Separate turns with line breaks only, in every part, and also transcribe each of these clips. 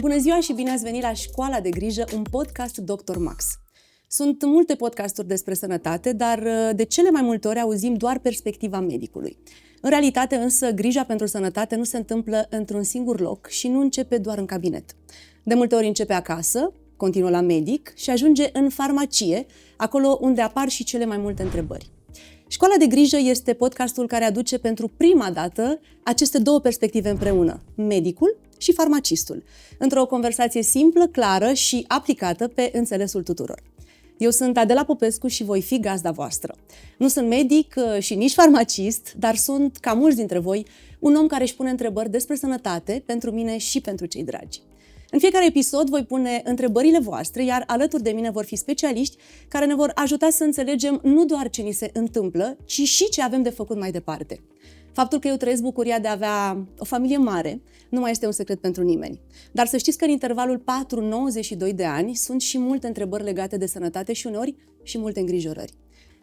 Bună ziua și bine ați venit la Școala de Grijă, un podcast Dr. Max. Sunt multe podcasturi despre sănătate, dar de cele mai multe ori auzim doar perspectiva medicului. În realitate însă, grija pentru sănătate nu se întâmplă într-un singur loc și nu începe doar în cabinet. De multe ori începe acasă, continuă la medic și ajunge în farmacie, acolo unde apar și cele mai multe întrebări. Școala de Grijă este podcastul care aduce pentru prima dată aceste două perspective împreună, medicul și farmacistul, într-o conversație simplă, clară și aplicată pe înțelesul tuturor. Eu sunt Adela Popescu și voi fi gazda voastră. Nu sunt medic și nici farmacist, dar sunt, ca mulți dintre voi, un om care își pune întrebări despre sănătate pentru mine și pentru cei dragi. În fiecare episod voi pune întrebările voastre, iar alături de mine vor fi specialiști care ne vor ajuta să înțelegem nu doar ce ni se întâmplă, ci și ce avem de făcut mai departe. Faptul că eu trăiesc bucuria de a avea o familie mare nu mai este un secret pentru nimeni. Dar să știți că în intervalul 4-92 de ani sunt și multe întrebări legate de sănătate și uneori și multe îngrijorări.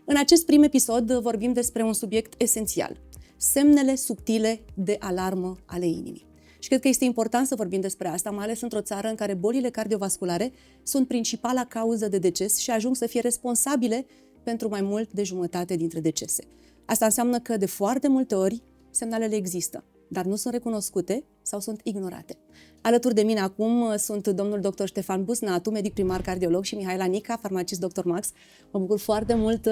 În acest prim episod vorbim despre un subiect esențial, semnele subtile de alarmă ale inimii. Și cred că este important să vorbim despre asta, mai ales într-o țară în care bolile cardiovasculare sunt principala cauză de deces și ajung să fie responsabile pentru mai mult de jumătate dintre decese. Asta înseamnă că de foarte multe ori semnalele există, dar nu sunt recunoscute sau sunt ignorate. Alături de mine acum sunt domnul dr. Ștefan Busnatu, medic primar cardiolog, și Mihaela Nica, farmacist Dr. Max. Mă bucur foarte mult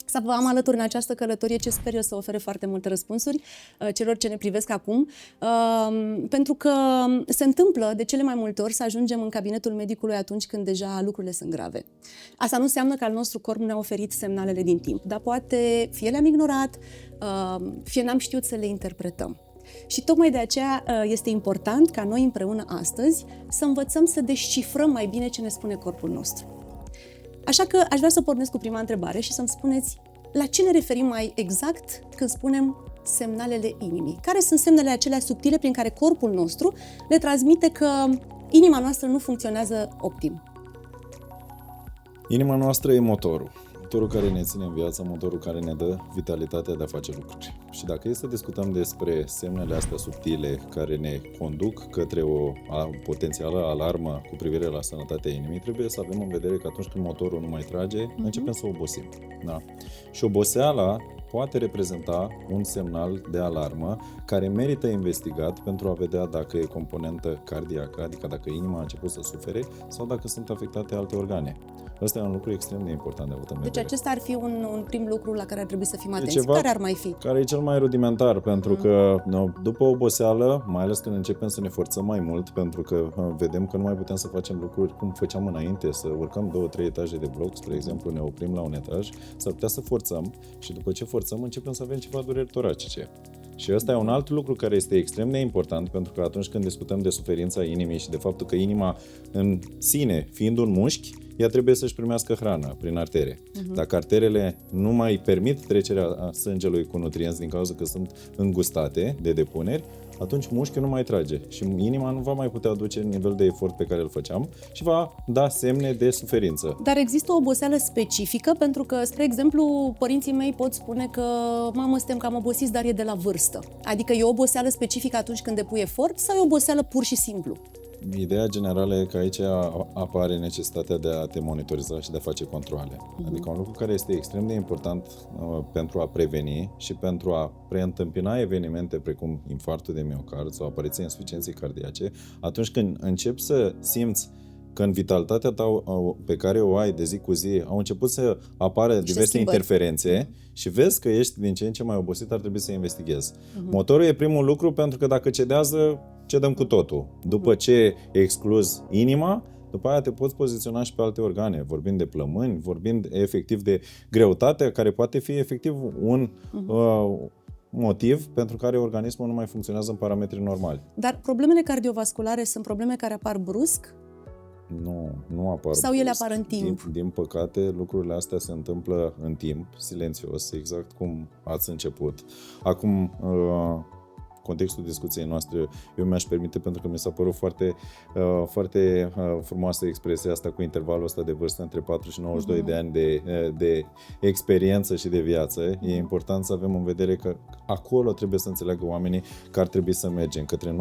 să vă am alături în această călătorie ce sper eu să ofere foarte multe răspunsuri celor ce ne privesc acum, pentru că se întâmplă de cele mai multe ori să ajungem în cabinetul medicului atunci când deja lucrurile sunt grave. Asta nu înseamnă că al nostru corp ne-a oferit semnalele din timp, dar poate fie le-am ignorat, fie n-am știut să le interpretăm. Și tocmai de aceea este important ca noi împreună astăzi să învățăm să descifrăm mai bine ce ne spune corpul nostru. Așa că aș vrea să pornesc cu prima întrebare și să-mi spuneți la ce ne referim mai exact când spunem semnalele inimii. Care sunt semnele acelea subtile prin care corpul nostru ne transmite că inima noastră nu funcționează optim?
Inima noastră e motorul care ne ține în viață, motorul care ne dă vitalitatea de a face lucruri. Și dacă este să discutăm despre semnele astea subtile care ne conduc către o potențială alarmă cu privire la sănătatea inimii, trebuie să avem în vedere că atunci când motorul nu mai trage, începem să obosim. Da? Și oboseala poate reprezenta un semnal de alarmă care merită investigat pentru a vedea dacă e componentă cardiacă, adică dacă inima a început să sufere sau dacă sunt afectate alte organe. Ăsta e un lucru extrem de important de avut în vedere.
Deci acesta ar fi un prim lucru la care ar trebui să fim atenți. Care ar mai fi?
Care e cel mai rudimentar, pentru că după oboseală, mai ales când începem să ne forțăm mai mult, pentru că vedem că nu mai putem să facem lucruri cum făceam înainte, să urcăm 2-3 etaje de bloc, spre exemplu, ne oprim la un etaj, s-ar putea să forțăm și după ce forțăm începem să avem ceva dureri toracice. Și ăsta e un alt lucru care este extrem de important, pentru că atunci când discutăm de suferința inimii și de faptul că inima în sine, fiind un mușchi, ea trebuie să-și primească hrană prin artere. Dacă arterele nu mai permit trecerea sângelui cu nutrienți din cauza că sunt îngustate de depuneri, atunci mușchiul nu mai trage și inima nu va mai putea aduce nivel de efort pe care îl făceam și va da semne de suferință.
Dar există o oboseală specifică? Pentru că, spre exemplu, părinții mei pot spune că mamă, suntem cam obosiți, dar e de la vârstă. Adică e o oboseală specifică atunci când depui efort sau e o oboseală pur și simplu?
Ideea generală e că aici apare necesitatea de a te monitoriza și de a face controale. Adică un lucru care este extrem de important pentru a preveni și pentru a preîntâmpina evenimente precum infarctul de miocard sau apariția insuficienței cardiace, atunci când începi să simți că în vitalitatea ta pe care o ai de zi cu zi au început să apară diverse interferențe și vezi că ești din ce în ce mai obosit, ar trebui să investighezi. Motorul e primul lucru, pentru că dacă cedează, cedăm cu totul. După ce excluzi inima, după aia te poți poziționa și pe alte organe, vorbind de plămâni, vorbind efectiv de greutatea, care poate fi efectiv un motiv pentru care organismul nu mai funcționează în parametri normali.
Dar problemele cardiovasculare sunt probleme care apar brusc?
Nu apar.
Sau ele apar în timp?
Din păcate, lucrurile astea se întâmplă în timp, silențios, exact cum ați început. Acum, contextul discuției noastre eu mi-aș permite, pentru că mi s-a părut foarte frumoasă expresia asta cu intervalul ăsta de vârstă între 4 și 92 de ani de experiență și de viață. E important să avem în vedere că acolo trebuie să înțeleagă oamenii că ar trebui să mergem către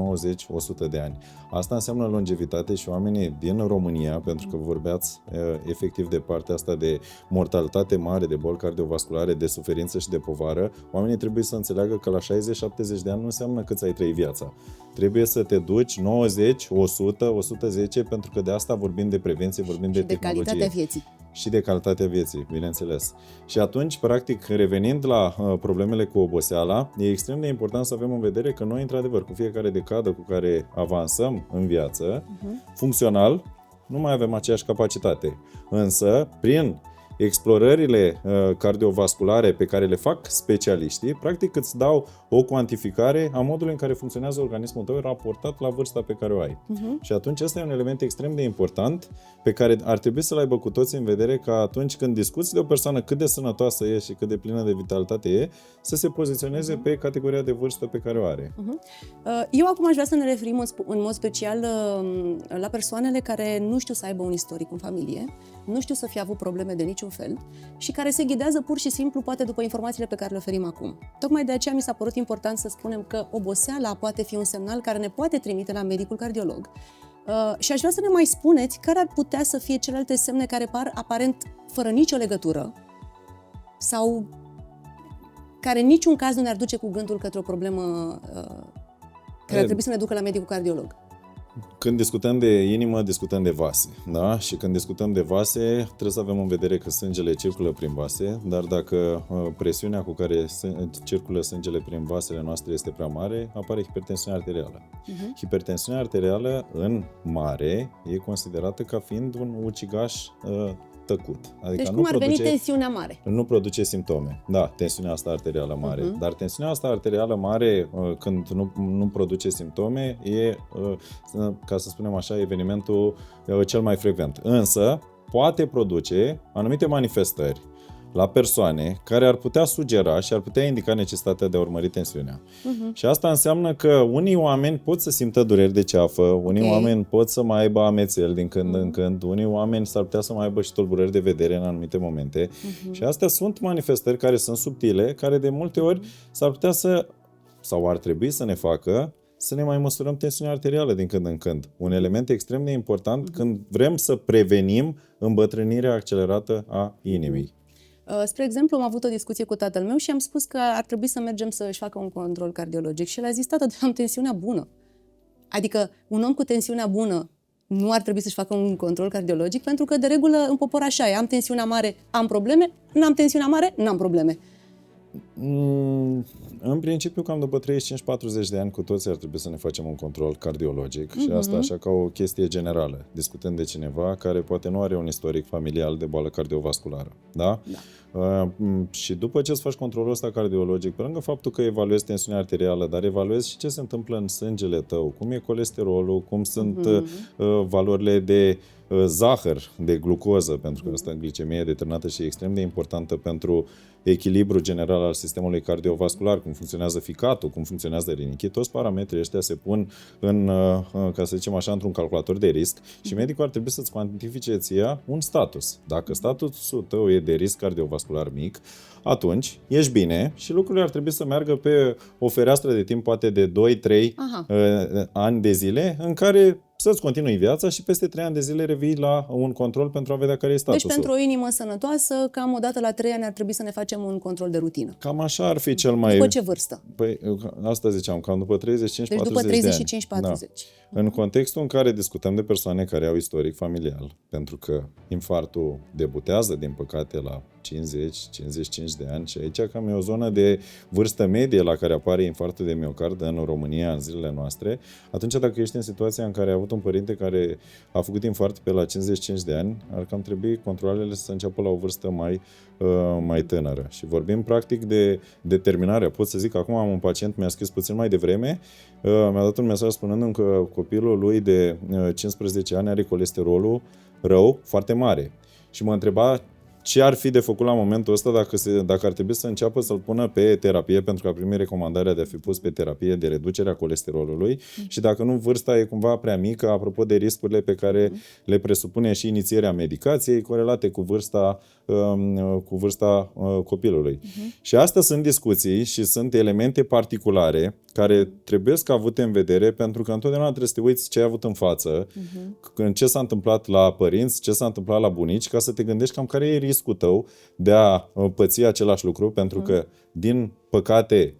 90-100 de ani. Asta înseamnă longevitate și oamenii din România, pentru că vorbeați efectiv de partea asta de mortalitate mare, de boli cardiovasculare, de suferință și de povară, oamenii trebuie să înțeleagă că la 60-70 de ani nu înseamnă cât ai trăit viața. Trebuie să te duci 90, 100, 110, pentru că de asta vorbim de prevenție, vorbim de tehnologie.
De calitatea vieții.
Și de calitatea vieții, bineînțeles. Și atunci, practic, revenind la problemele cu oboseala, e extrem de important să avem în vedere că noi, într-adevăr, cu fiecare decadă cu care avansăm în viață, funcțional, nu mai avem aceeași capacitate. Însă, prin explorările cardiovasculare pe care le fac specialiștii, practic îți dau o cuantificare a modului în care funcționează organismul tău raportat la vârsta pe care o ai. Și atunci ăsta e un element extrem de important pe care ar trebui să-l aibă cu toții în vedere, că atunci când discuți de o persoană cât de sănătoasă e și cât de plină de vitalitate e, să se poziționeze pe categoria de vârstă pe care o are.
Eu acum aș vrea să ne referim în mod special la persoanele care nu știu să aibă un istoric în familie, nu știu să fie avut probleme de niciun fel și care se ghidează pur și simplu poate după informațiile pe care le oferim acum. Tocmai de aceea mi s-a părut important să spunem că oboseala poate fi un semnal care ne poate trimite la medicul cardiolog. Și aș vrea să ne mai spuneți care ar putea să fie celelalte semne care par aparent fără nicio legătură sau care în niciun caz nu ne-ar duce cu gândul către o problemă care ar trebui să ne ducă la medicul cardiolog.
Când discutăm de inimă, discutăm de vase, da? Și când discutăm de vase, trebuie să avem în vedere că sângele circulă prin vase, dar dacă presiunea cu care circulă sângele prin vasele noastre este prea mare, apare hipertensiunea arterială. Hipertensiunea arterială în mare e considerată ca fiind un ucigaș tăcut. Adică
deci cum ar veni tensiunea mare?
Nu produce simptome. Da, tensiunea asta arterială mare. Dar tensiunea asta arterială mare, când nu produce simptome, e, ca să spunem așa, evenimentul cel mai frecvent. Însă, poate produce anumite manifestări la persoane care ar putea sugera și ar putea indica necesitatea de a urmări tensiunea. Și asta înseamnă că unii oameni pot să simtă dureri de ceafă, unii oameni pot să mai aibă amețeli din când în când, unii oameni s-ar putea să mai aibă și tulburări de vedere în anumite momente. Și astea sunt manifestări care sunt subtile, care de multe ori s-ar putea sau ar trebui să ne facă să ne mai măsurăm tensiunea arterială din când în când. Un element extrem de important când vrem să prevenim îmbătrânirea accelerată a inimii.
Spre exemplu, am avut o discuție cu tatăl meu și am spus că ar trebui să mergem să-și facă un control cardiologic și el a zis: tată, am tensiunea bună. Adică un om cu tensiunea bună nu ar trebui să-și facă un control cardiologic, pentru că de regulă în popor așa e: am tensiunea mare, am probleme, n-am tensiunea mare, n-am probleme.
În principiu, cam după 35-40 de ani, cu toții ar trebui să ne facem un control cardiologic și asta așa ca o chestie generală, discutând de cineva care poate nu are un istoric familial de boală cardiovasculară. Da? Și după ce îți faci controlul ăsta cardiologic, pe lângă faptul că evaluezi tensiunea arterială, dar evaluezi și ce se întâmplă în sângele tău, cum e colesterolul, cum sunt valorile de zahăr, de glucoză, pentru că asta glicemia e determinată și e extrem de importantă pentru echilibru general al sistemului cardiovascular, cum funcționează ficatul, cum funcționează rinichii, toți parametrii ăștia se pun ca să zicem așa, într-un calculator de risc și medicul ar trebui să-ți cuantifice ție un status. Dacă statusul tău e de risc cardiovascular mic, atunci ești bine și lucrurile ar trebui să meargă pe o fereastră de timp poate de 2-3 ani de zile în care să-ți continui viața și peste 3 ani de zile revii la un control pentru a vedea care e statusul.
Deci pentru o inimă sănătoasă, cam o dată la 3 ani ar trebui să ne facem un control de rutină.
Cam așa ar fi cel mai...
După ce vârstă?
Păi, asta ziceam, cam după 35-40
deci după 35-40.
Da. În contextul în care discutăm de persoane care au istoric familial, pentru că infartul debutează, din păcate, la 50-55 de ani și aici cam e o zonă de vârstă medie la care apare infarctul de miocard în România în zilele noastre, atunci dacă ești în situația în care ai avut un părinte care a făcut infart pe la 55 de ani, ar cam trebui controlele să înceapă la o vârstă mai tânără. Și vorbim practic de determinare. Pot să zic că acum am un pacient, mi-a scris puțin mai devreme, mi-a dat un mesaj spunându-mi că copilul lui de 15 ani are colesterolul rău foarte mare. Și mă întreba ce ar fi de făcut la momentul ăsta dacă ar trebui să înceapă să-l pună pe terapie, pentru că a primit recomandarea de a fi pus pe terapie de reducere a colesterolului și dacă nu, vârsta e cumva prea mică, apropo de riscurile pe care le presupune și inițierea medicației corelate cu vârsta copilului. Și astea sunt discuții și sunt elemente particulare care trebuie să avute în vedere, pentru că întotdeauna trebuie să te uiți ce ai avut în față, ce s-a întâmplat la părinți, ce s-a întâmplat la bunici, ca să te gândești cam care e riscul tău de a păți același lucru, pentru că, din păcate,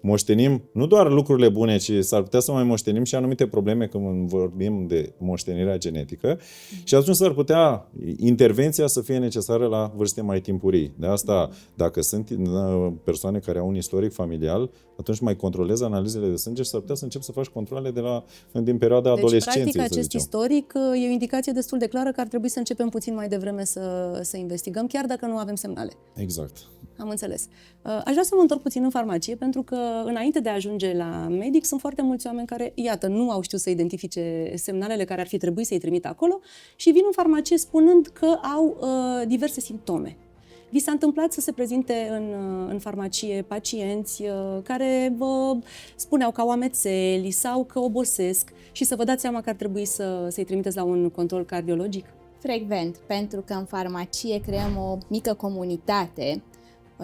moștenim nu doar lucrurile bune, ci s-ar putea să mai moștenim și anumite probleme când vorbim de moștenirea genetică și atunci s-ar putea intervenția să fie necesară la vârste mai timpurii. De asta, dacă sunt persoane care au un istoric familial, atunci mai controlezi analizele de sânge și s-ar putea să începi să faci controle din perioada adolescenței.
Deci, practic, acest istoric e o indicație destul de clară că ar trebui să începem puțin mai devreme să investigăm, chiar dacă nu avem semnale.
Exact.
Am înțeles. Aș vrea să mă întorc puțin în farmacie, pentru că înainte de a ajunge la medic, sunt foarte mulți oameni care, iată, nu au știut să identifice semnalele care ar fi trebuit să-i trimită acolo și vin în farmacie spunând că au diverse simptome. Vi s-a întâmplat să se prezinte în farmacie pacienți care vă spuneau că au amețeli sau că obosesc și să vă dați seama că ar trebui să-i trimiteți la un control cardiologic?
Frecvent, pentru că în farmacie creăm o mică comunitate,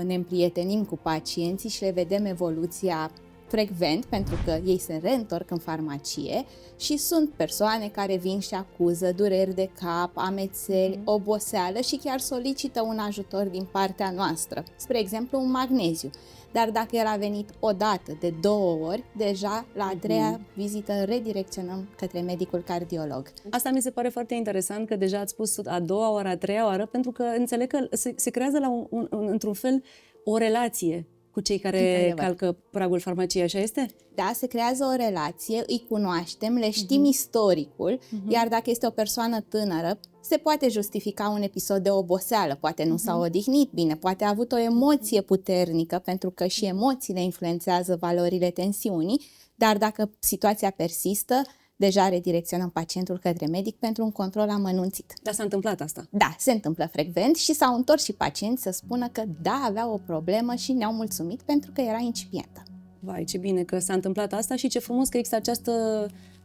ne împrietenim cu pacienții și le vedem evoluția frecvent, pentru că ei se reîntorc în farmacie și sunt persoane care vin și acuză dureri de cap, amețeli, oboseală și chiar solicită un ajutor din partea noastră, spre exemplu un magneziu. Dar dacă el a venit o dată, de 2 ori, deja la a 3-a vizită redirecționăm către medicul cardiolog.
Asta mi se pare foarte interesant, că deja ați spus a 2-a oară, a 3-a oară, pentru că înțeleg că se creează într-un fel o relație cu cei care calcă pragul farmaciei, așa este?
Da, se creează o relație, îi cunoaștem, le știm istoricul, iar dacă este o persoană tânără, se poate justifica un episod de oboseală, poate nu s-a odihnit bine, poate a avut o emoție puternică, pentru că și emoțiile influențează valorile tensiunii, dar dacă situația persistă, deja redirecționăm pacientul către medic pentru un control amănunțit.
Dar s-a întâmplat asta?
Da, se întâmplă frecvent și s-au întors și pacienți să spună că da, aveau o problemă și ne-au mulțumit pentru că era incipientă.
Vai, ce bine că s-a întâmplat asta și ce frumos că există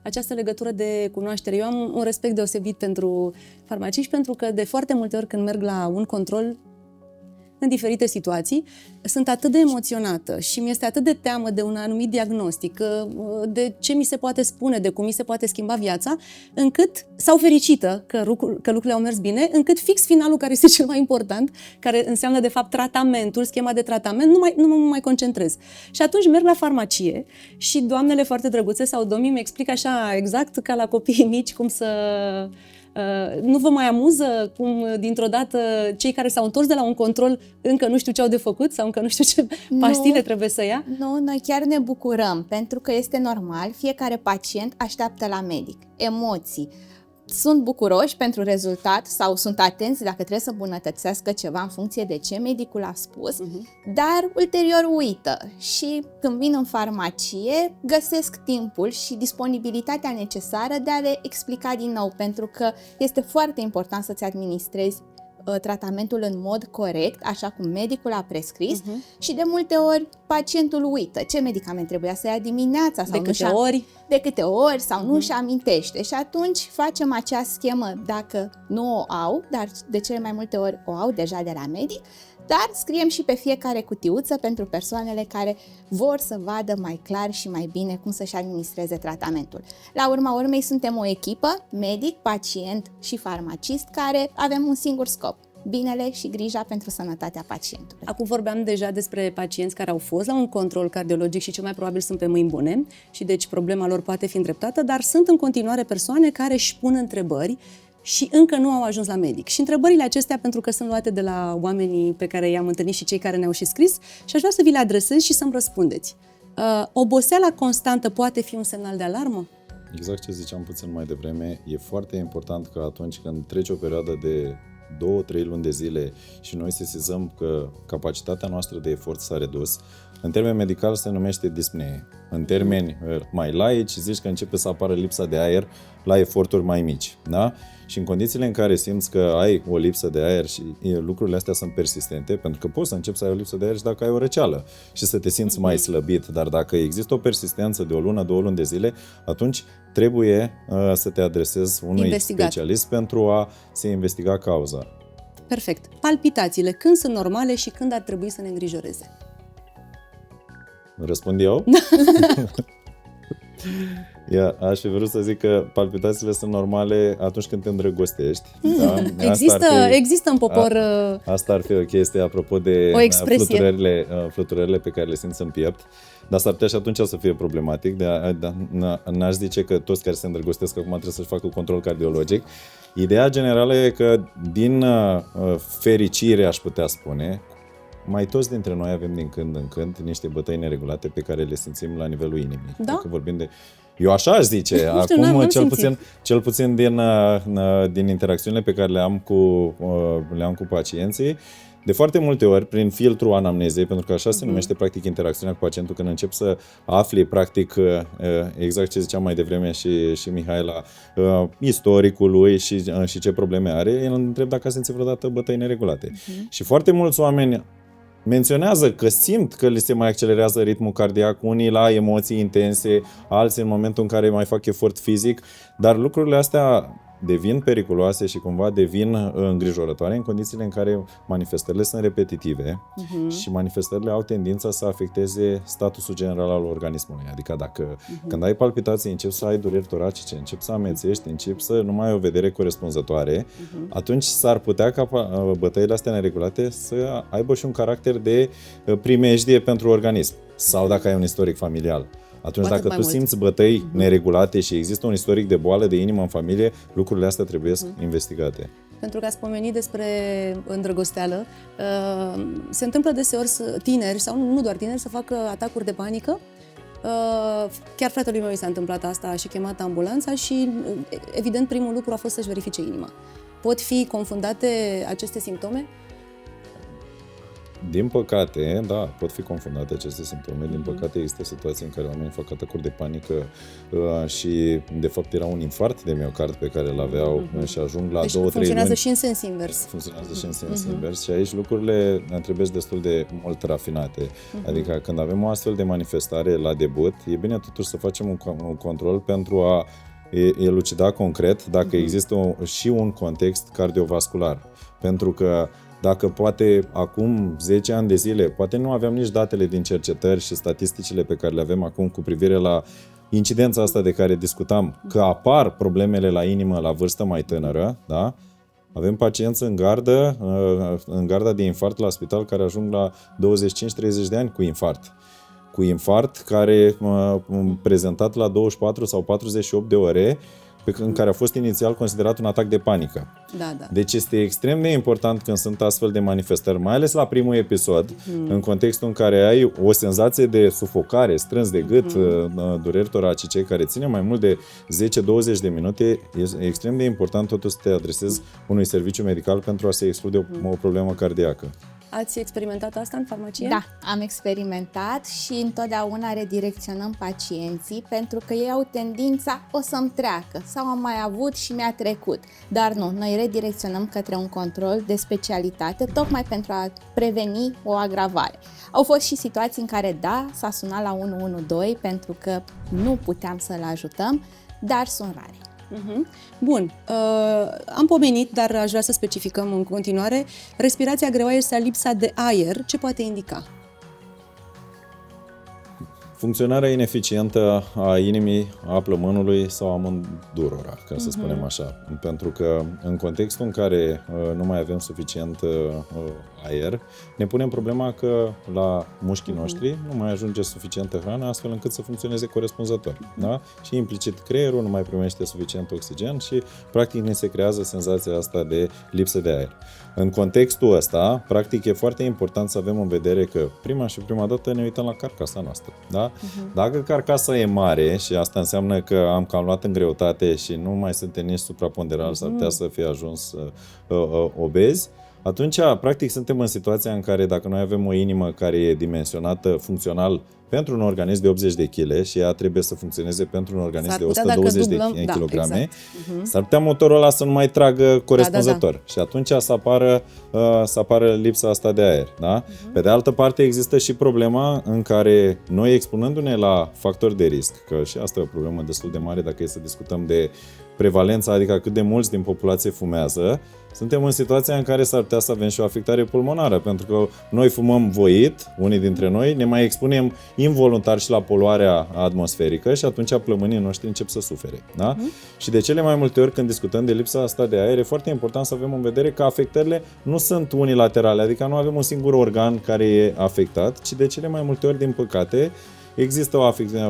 această legătură de cunoaștere. Eu am un respect deosebit pentru farmaciști, pentru că de foarte multe ori când merg la un control în diferite situații, sunt atât de emoționată și mi este atât de teamă de un anumit diagnostic, de ce mi se poate spune, de cum mi se poate schimba viața, încât, sau fericită că lucrurile au mers bine, încât fix finalul, care este cel mai important, care înseamnă de fapt tratamentul, schema de tratament, nu mă mai concentrez. Și atunci merg la farmacie și doamnele foarte drăguțe sau domnii mi explică așa exact ca la copiii mici cum să... nu vă mai amuză cum dintr-o dată cei care s-au întors de la un control încă nu știu ce au de făcut sau încă nu știu ce pastile trebuie să ia?
Nu, noi chiar ne bucurăm, pentru că este normal, fiecare pacient așteaptă la medic emoții. Sunt bucuroși pentru rezultat sau sunt atenți dacă trebuie să îmbunătățească ceva în funcție de ce medicul a spus, dar ulterior uită și când vin în farmacie găsesc timpul și disponibilitatea necesară de a le explica din nou, pentru că este foarte important să-ți administrezi tratamentul în mod corect, așa cum medicul a prescris și de multe ori pacientul uită ce medicament trebuia să ia dimineața sau de câte ori sau nu și amintește și atunci facem acea schemă dacă nu o au, dar de cele mai multe ori o au deja de la medic, dar scriem și pe fiecare cutiuță pentru persoanele care vor să vadă mai clar și mai bine cum să-și administreze tratamentul. La urma urmei suntem o echipă, medic, pacient și farmacist, care avem un singur scop: binele și grija pentru sănătatea pacientului.
Acum vorbeam deja despre pacienți care au fost la un control cardiologic și cel mai probabil sunt pe mâini bune și deci problema lor poate fi îndreptată, dar sunt în continuare persoane care își pun întrebări și încă nu au ajuns la medic. Și întrebările acestea, pentru că sunt luate de la oamenii pe care i-am întâlnit și cei care ne-au și scris, și aș vrea să vi le adresez și să-mi răspundeți. Oboseala constantă poate fi un semnal de alarmă?
Exact ce ziceam puțin mai devreme, e foarte important că atunci când trece o perioadă de 2-3 luni de zile și noi sesizăm că capacitatea noastră de efort s-a redus, în termeni medical se numește dispnee. În termeni mai laici zici că începe să apară lipsa de aer la eforturi mai mici. Da? Și în condițiile în care simți că ai o lipsă de aer și lucrurile astea sunt persistente, pentru că poți să începi să ai o lipsă de aer și dacă ai o răceală și să te simți mai slăbit, dar dacă există o persistență de o lună, 2 luni de zile, atunci trebuie să te adresezi unui specialist pentru a se investiga cauza.
Perfect. Palpitațiile, când sunt normale și când ar trebui să ne îngrijoreze?
Răspund eu? Aș fi vrut să zic că palpitațiile sunt normale atunci când te îndrăgostești. Da?
Există în popor...
Asta ar fi o chestie apropo de fluturările pe care le simți în piept. Dar s-ar putea și atunci să fie problematic. N-aș zice că toți care se îndrăgostesc acum trebuie să-și facă un control cardiologic. Ideea generală e că din fericire, aș putea spune, mai toți dintre noi avem din când în când niște bătăi neregulate pe care le simțim la nivelul inimii.
Da?
Dacă vorbim de... Eu așa aș zice. Acum, cel puțin din interacțiunile pe care le am cu pacienții, de foarte multe ori, prin filtrul anamnezei, pentru că așa se numește practic interacțiunea cu pacientul, când încep să afli practic exact ce ziceam mai devreme și Mihaela, istoricul lui și ce probleme are, el întreb dacă a simțit vreodată bătăi neregulate. Și foarte mulți oameni menționează că simt că li se mai accelerează ritmul cardiac, unii la emoții intense, alții în momentul în care mai fac efort fizic, dar lucrurile astea devin periculoase și cumva devin îngrijorătoare în condițiile în care manifestările sunt repetitive și manifestările au tendința să afecteze statusul general al organismului. Adică dacă când ai palpitații, începi să ai dureri toracice, începi să amețești, începi să nu mai ai o vedere corespunzătoare, atunci s-ar putea ca bătăile astea neregulate să aibă și un caracter de primejdie pentru organism. Sau dacă ai un istoric familial. Atunci, dacă tu simți bătăi neregulate și există un istoric de boală de inimă în familie, lucrurile astea trebuie investigate.
Pentru că ați pomenit despre îndrăgosteală, se întâmplă deseori tineri, sau nu doar tineri, să facă atacuri de panică. Chiar fratelui meu i s-a întâmplat asta, a și chemat ambulanța și, evident, primul lucru a fost să-și verifice inima. Pot fi confundate aceste simptome?
Din păcate, da, pot fi confundate aceste simptome. Din păcate există situații în care oamenii fac atacuri de panică și de fapt era un infart de miocard pe care îl aveau și ajung la 2-3 luni.
Funcționează și în sens invers.
Funcționează și în sens invers și aici lucrurile ne trebuie destul de mult rafinate. Adică când avem o astfel de manifestare la debut, e bine totuși să facem un control pentru a elucida concret dacă există și un context cardiovascular. Pentru că dacă poate acum 10 ani de zile, poate nu aveam nici datele din cercetări și statisticile pe care le avem acum cu privire la incidența asta de care discutam, că apar problemele la inimă la vârstă mai tânără, da? Avem pacienți în garda de infart la spital care ajung la 25-30 de ani cu infart care prezentat la 24 sau 48 de ore, în care a fost inițial considerat un atac de panică.
Da.
Deci este extrem de important când sunt astfel de manifestări, mai ales la primul episod, în contextul în care ai o senzație de sufocare, strâns de gât, dureri toracice, care ține mai mult de 10-20 de minute, e extrem de important totuși să te adresezi unui serviciu medical pentru a se exclude o problemă cardiacă.
Ați experimentat asta în farmacie?
Da, am experimentat și întotdeauna redirecționăm pacienții pentru că ei au tendința o să-mi treacă sau am mai avut și mi-a trecut. Dar nu, noi redirecționăm către un control de specialitate tocmai pentru a preveni o agravare. Au fost și situații în care, da, s-a sunat la 112 pentru că nu puteam să-l ajutăm, dar sunt rare.
Bun, am pomenit, dar aș vrea să specificăm în continuare, respirația greoaie sau lipsa de aer, ce poate indica?
Funcționarea ineficientă a inimii, a plămânului sau a amândurora, ca să spunem așa. Pentru că în contextul în care nu mai avem suficient aer, ne punem problema că la mușchii noștri nu mai ajunge suficientă hrană astfel încât să funcționeze corespunzător. Da? Și implicit creierul nu mai primește suficient oxigen și practic ne se creează senzația asta de lipsă de aer. În contextul ăsta, practic e foarte important să avem în vedere că prima dată ne uităm la carcasa noastră. Da? Dacă carcasa e mare și asta înseamnă că am cam luat în greutate și nu mai suntem nici supraponderali, s-ar putea să fie ajuns obezi, atunci, practic, suntem în situația în care dacă noi avem o inimă care e dimensionată funcțional pentru un organism de 80 de kg și ea trebuie să funcționeze pentru un organism de 120 de kg,
exact.
S-ar putea motorul ăla să nu mai tragă corespunzător. Și atunci să apară lipsa asta de aer. Da? Pe de altă parte, există și problema în care noi, expunându-ne la factori de risc, că și asta e o problemă destul de mare dacă e să discutăm de prevalența, adică cât de mulți din populație fumează, suntem în situația în care s-ar putea să avem și o afectare pulmonară, pentru că noi fumăm voit, unii dintre noi, ne mai expunem involuntar și la poluarea atmosferică și atunci plămânii noștri încep să sufere. Da? Și de cele mai multe ori când discutăm de lipsa asta de aer, e foarte important să avem în vedere că afectările nu sunt unilaterale, adică nu avem un singur organ care e afectat, ci de cele mai multe ori, din păcate, există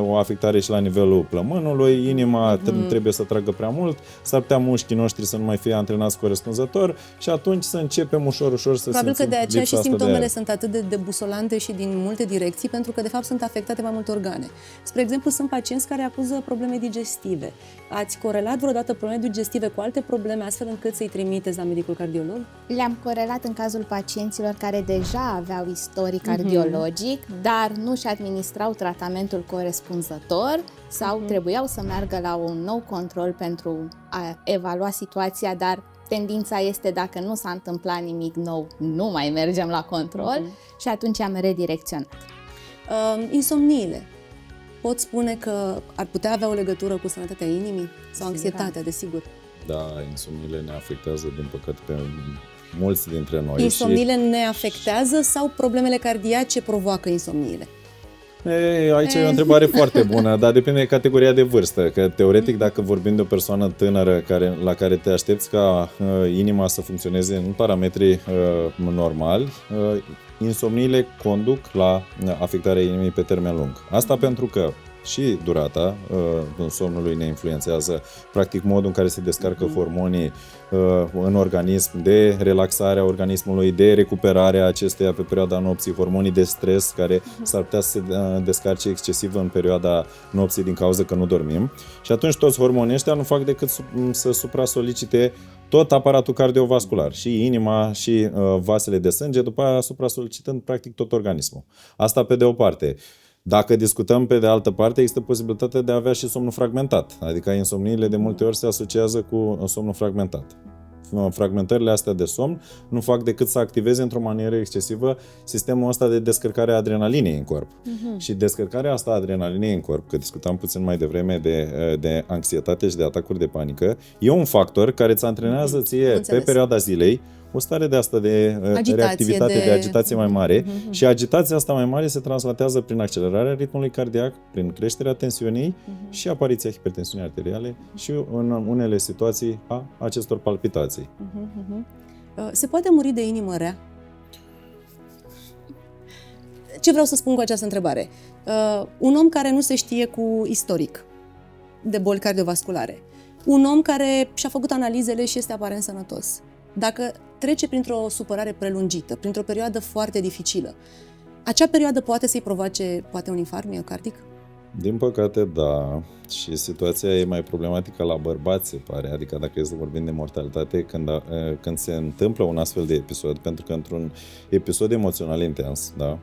o afectare și la nivelul plămânului, inima trebuie să tragă prea mult, s-ar putea mușchii noștri să nu mai fie antrenați corespunzător și atunci să începem ușor să simțim
Probabil că de aceea și simptomele
de
sunt atât de debusolante și din multe direcții, pentru că de fapt sunt afectate mai multe organe. Spre exemplu, sunt pacienți care acuză probleme digestive. Ați corelat vreodată probleme digestive cu alte probleme astfel încât să-i trimiteți la medicul cardiolog?
Le-am corelat în cazul pacienților care deja aveau istoric cardiologic, dar nu și administrau tratamentul corespunzător sau trebuiau să meargă la un nou control pentru a evalua situația, dar tendința este, dacă nu s-a întâmplat nimic nou, nu mai mergem la control și atunci am redirecționat.
Insomniile. Pot spune că ar putea avea o legătură cu sănătatea inimii sau anxietatea, desigur?
Da, insomniile ne afectează, din păcate, pe mulți dintre noi.
Insomniile ne afectează sau problemele cardiace provoacă insomniile?
Aici e o întrebare foarte bună, dar depinde de categoria de vârstă. Că teoretic, dacă vorbim de o persoană tânără la care te aștepți ca inima să funcționeze în parametri normali, insomniile conduc la afectarea inimii pe termen lung. Asta pentru că și durata somnului ne influențează, practic modul în care se descarcă hormonii în organism, de relaxarea organismului, de recuperarea acesteia pe perioada nopții, hormonii de stres care s-ar putea să se descarce excesiv în perioada nopții din cauza că nu dormim. Și atunci toți hormonii ăștia nu fac decât să supra-solicite tot aparatul cardiovascular, și inima, și vasele de sânge, după aia supra-solicitând practic tot organismul. Asta pe de o parte. Dacă discutăm pe de altă parte, există posibilitatea de a avea și somnul fragmentat, adică insomniile de multe ori se asociază cu somnul fragmentat. Fragmentările astea de somn nu fac decât să activeze într-o manieră excesivă sistemul ăsta de descărcare a adrenalinei în corp. Și descărcarea asta a adrenalinei în corp, că discutam puțin mai devreme de anxietate și de atacuri de panică, e un factor care îți antrenează ție pe perioada zilei o stare de asta de reactivitate, de agitație mai mare și agitația asta mai mare se translatează prin accelerarea ritmului cardiac, prin creșterea tensiunii și apariția hipertensiunii arteriale și în unele situații a acestor palpitații.
Se poate muri de inimă rea? Ce vreau să spun cu această întrebare? Un om care nu se știe cu istoric de boli cardiovasculare, un om care și-a făcut analizele și este aparent sănătos, dacă trece printr-o supărare prelungită, printr-o perioadă foarte dificilă, acea perioadă poate să-i provoace un infarct miocardic?
Din păcate, da. Și situația e mai problematică la bărbați, se pare. Adică dacă e să vorbim de mortalitate, când se întâmplă un astfel de episod, pentru că într-un episod emoțional intens, da,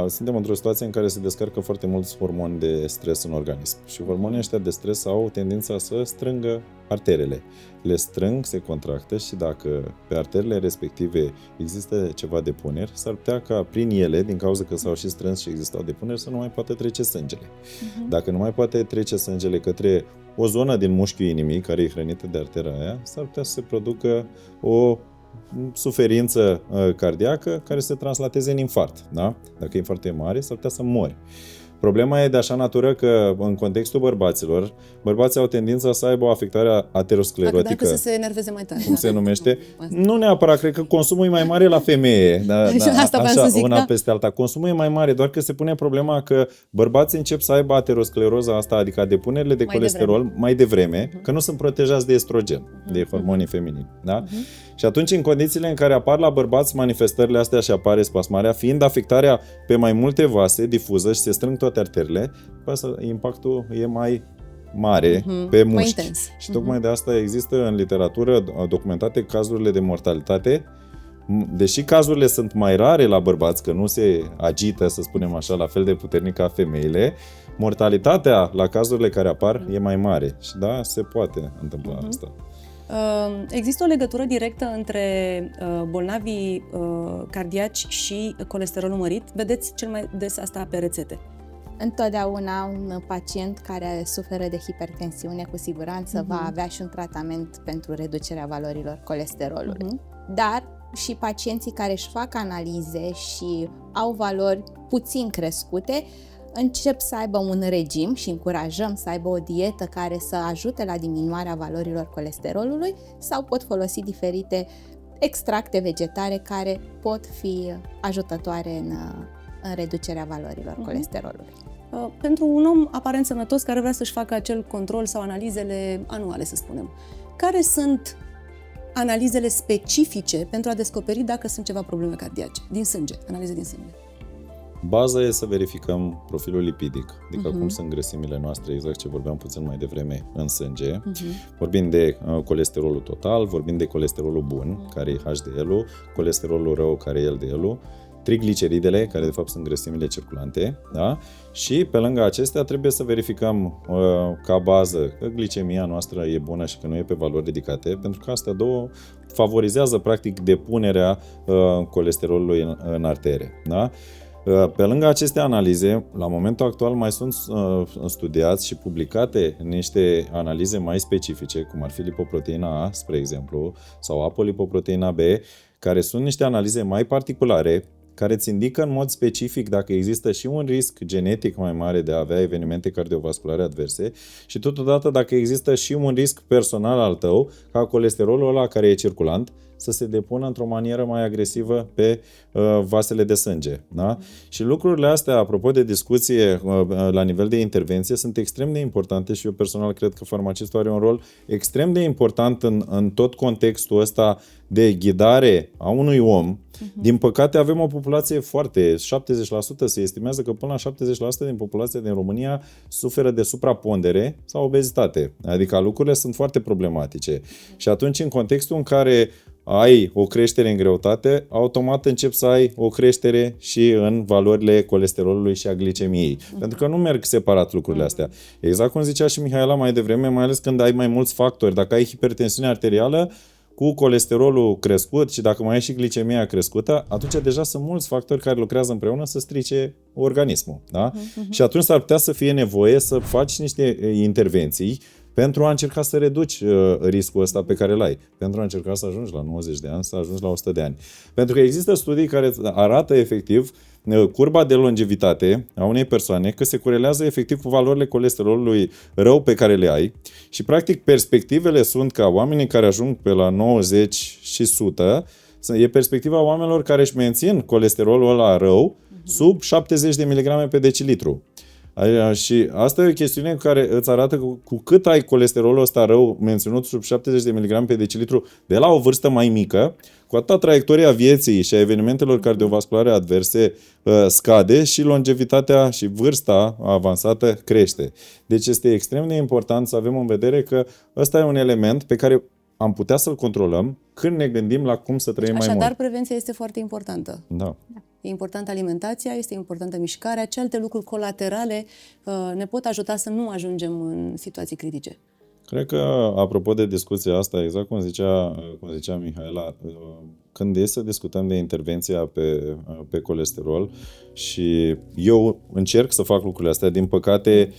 suntem într-o situație în care se descarcă foarte mulți hormoni de stres în organism. Și hormonii ăștia de stres au tendința să strângă arterele. Le strâng, se contractă și dacă pe arterele respective există ceva depuneri, s-ar putea ca prin ele, din cauza că s-au și strâns și existau depuneri, să nu mai poate trece sângele. Dacă nu mai poate trece sângele către o zonă din mușchiul inimii, care e hrănită de artera aia, s-ar putea să se producă o suferință cardiacă care se translateze în infarct. Da? Dacă infarctul e mare, s-ar putea să mori. Problema e de așa natură că, în contextul bărbaților, bărbații au tendința să aibă o afectare aterosclerotică.
Dacă să se enerveze mai tare.
Cum se numește. Nu neapărat, cred că consumul e mai mare la femeie.
Asta așa, să zic,
una peste alta. Consumul e mai mare, doar că se pune problema că bărbații încep să aibă ateroscleroza asta, adică depunerile de colesterol mai devreme, că nu sunt protejați de estrogen, de hormonii feminini. Da? Și atunci, în condițiile în care apar la bărbați manifestările astea și apare spasmarea, fiind afectarea pe mai multe vase difuză și se strâng toate arterele, impactul e mai mare pe mușchi.
mai intens.
Și tocmai de asta există în literatură documentate cazurile de mortalitate. Deși cazurile sunt mai rare la bărbați, că nu se agită, să spunem așa, la fel de puternic ca femeile, mortalitatea la cazurile care apar e mai mare. Și da, se poate întâmpla asta.
Există o legătură directă între bolnavii cardiaci și colesterolul mărit? Vedeți cel mai des asta pe rețete.
Întotdeauna un pacient care suferă de hipertensiune cu siguranță va avea și un tratament pentru reducerea valorilor colesterolului. Dar și pacienții care își fac analize și au valori puțin crescute încep să aibă un regim și încurajăm să aibă o dietă care să ajute la diminuarea valorilor colesterolului sau pot folosi diferite extracte vegetare care pot fi ajutătoare în reducerea valorilor colesterolului.
Pentru un om aparent sănătos care vrea să-și facă acel control sau analizele anuale, să spunem, care sunt analizele specifice pentru a descoperi dacă sunt ceva probleme cardiace, din sânge, analize din sânge?
Baza e să verificăm profilul lipidic, adică cum sunt grăsimile noastre, exact ce vorbeam puțin mai devreme, în sânge. Vorbim de colesterolul total, vorbim de colesterolul bun, care e HDL-ul, colesterolul rău, care e LDL-ul, trigliceridele, care de fapt sunt grăsimile circulante, da? Și pe lângă acestea trebuie să verificăm ca bază că glicemia noastră e bună și că nu e pe valori ridicate, pentru că astea două favorizează practic depunerea colesterolului în artere, da? Pe lângă aceste analize, la momentul actual mai sunt studiați și publicate niște analize mai specifice, cum ar fi lipoproteina A, spre exemplu, sau apolipoproteina B, care sunt niște analize mai particulare, care îți indică în mod specific dacă există și un risc genetic mai mare de a avea evenimente cardiovasculare adverse și totodată dacă există și un risc personal al tău ca colesterolul ăla care e circulant să se depună într-o manieră mai agresivă pe vasele de sânge. Da? Și lucrurile astea, apropo de discuție la nivel de intervenție, sunt extrem de importante și eu personal cred că farmacistul are un rol extrem de important în tot contextul ăsta de ghidare a unui om. Din păcate avem o populație foarte, 70%, se estimează că până la 70% din populația din România suferă de suprapondere sau obezitate. Adică lucrurile sunt foarte problematice. Și atunci, în contextul în care ai o creștere în greutate, automat începi să ai o creștere și în valorile colesterolului și a glicemiei. Pentru că nu merg separat lucrurile astea. Exact cum zicea și Mihaela mai devreme, mai ales când ai mai mulți factori. Dacă ai hipertensiune arterială, cu colesterolul crescut și dacă mai ai și glicemia crescută, atunci deja sunt mulți factori care lucrează împreună să strice organismul. Da? Și atunci s-ar putea să fie nevoie să faci niște intervenții pentru a încerca să reduci riscul ăsta pe care îl ai. Pentru a încerca să ajungi la 90 de ani, să ajungi la 100 de ani. Pentru că există studii care arată efectiv curba de longevitate a unei persoane, că se corelează efectiv cu valorile colesterolului rău pe care le ai și practic perspectivele sunt ca oamenii care ajung pe la 90 și 100, e perspectiva oamenilor care își mențin colesterolul ăla rău sub 70 de mg pe decilitru. Și asta e o chestiune care îți arată că cu cât ai colesterolul ăsta rău menținut sub 70 de mg pe decilitru de la o vârstă mai mică, cu atâta traiectoria vieții și a evenimentelor cardiovasculare adverse scade și longevitatea și vârsta avansată crește. Deci este extrem de important să avem în vedere că ăsta e un element pe care am putea să-l controlăm când ne gândim la cum să trăim mai mult.
Așadar, prevenția este foarte importantă.
Da.
E importantă alimentația, este importantă mișcarea, celelalte lucruri colaterale ne pot ajuta să nu ajungem în situații critice.
Cred că, apropo de discuția asta, exact cum zicea Mihaela, când e să discutăm de intervenția pe colesterol și eu încerc să fac lucrurile astea, din păcate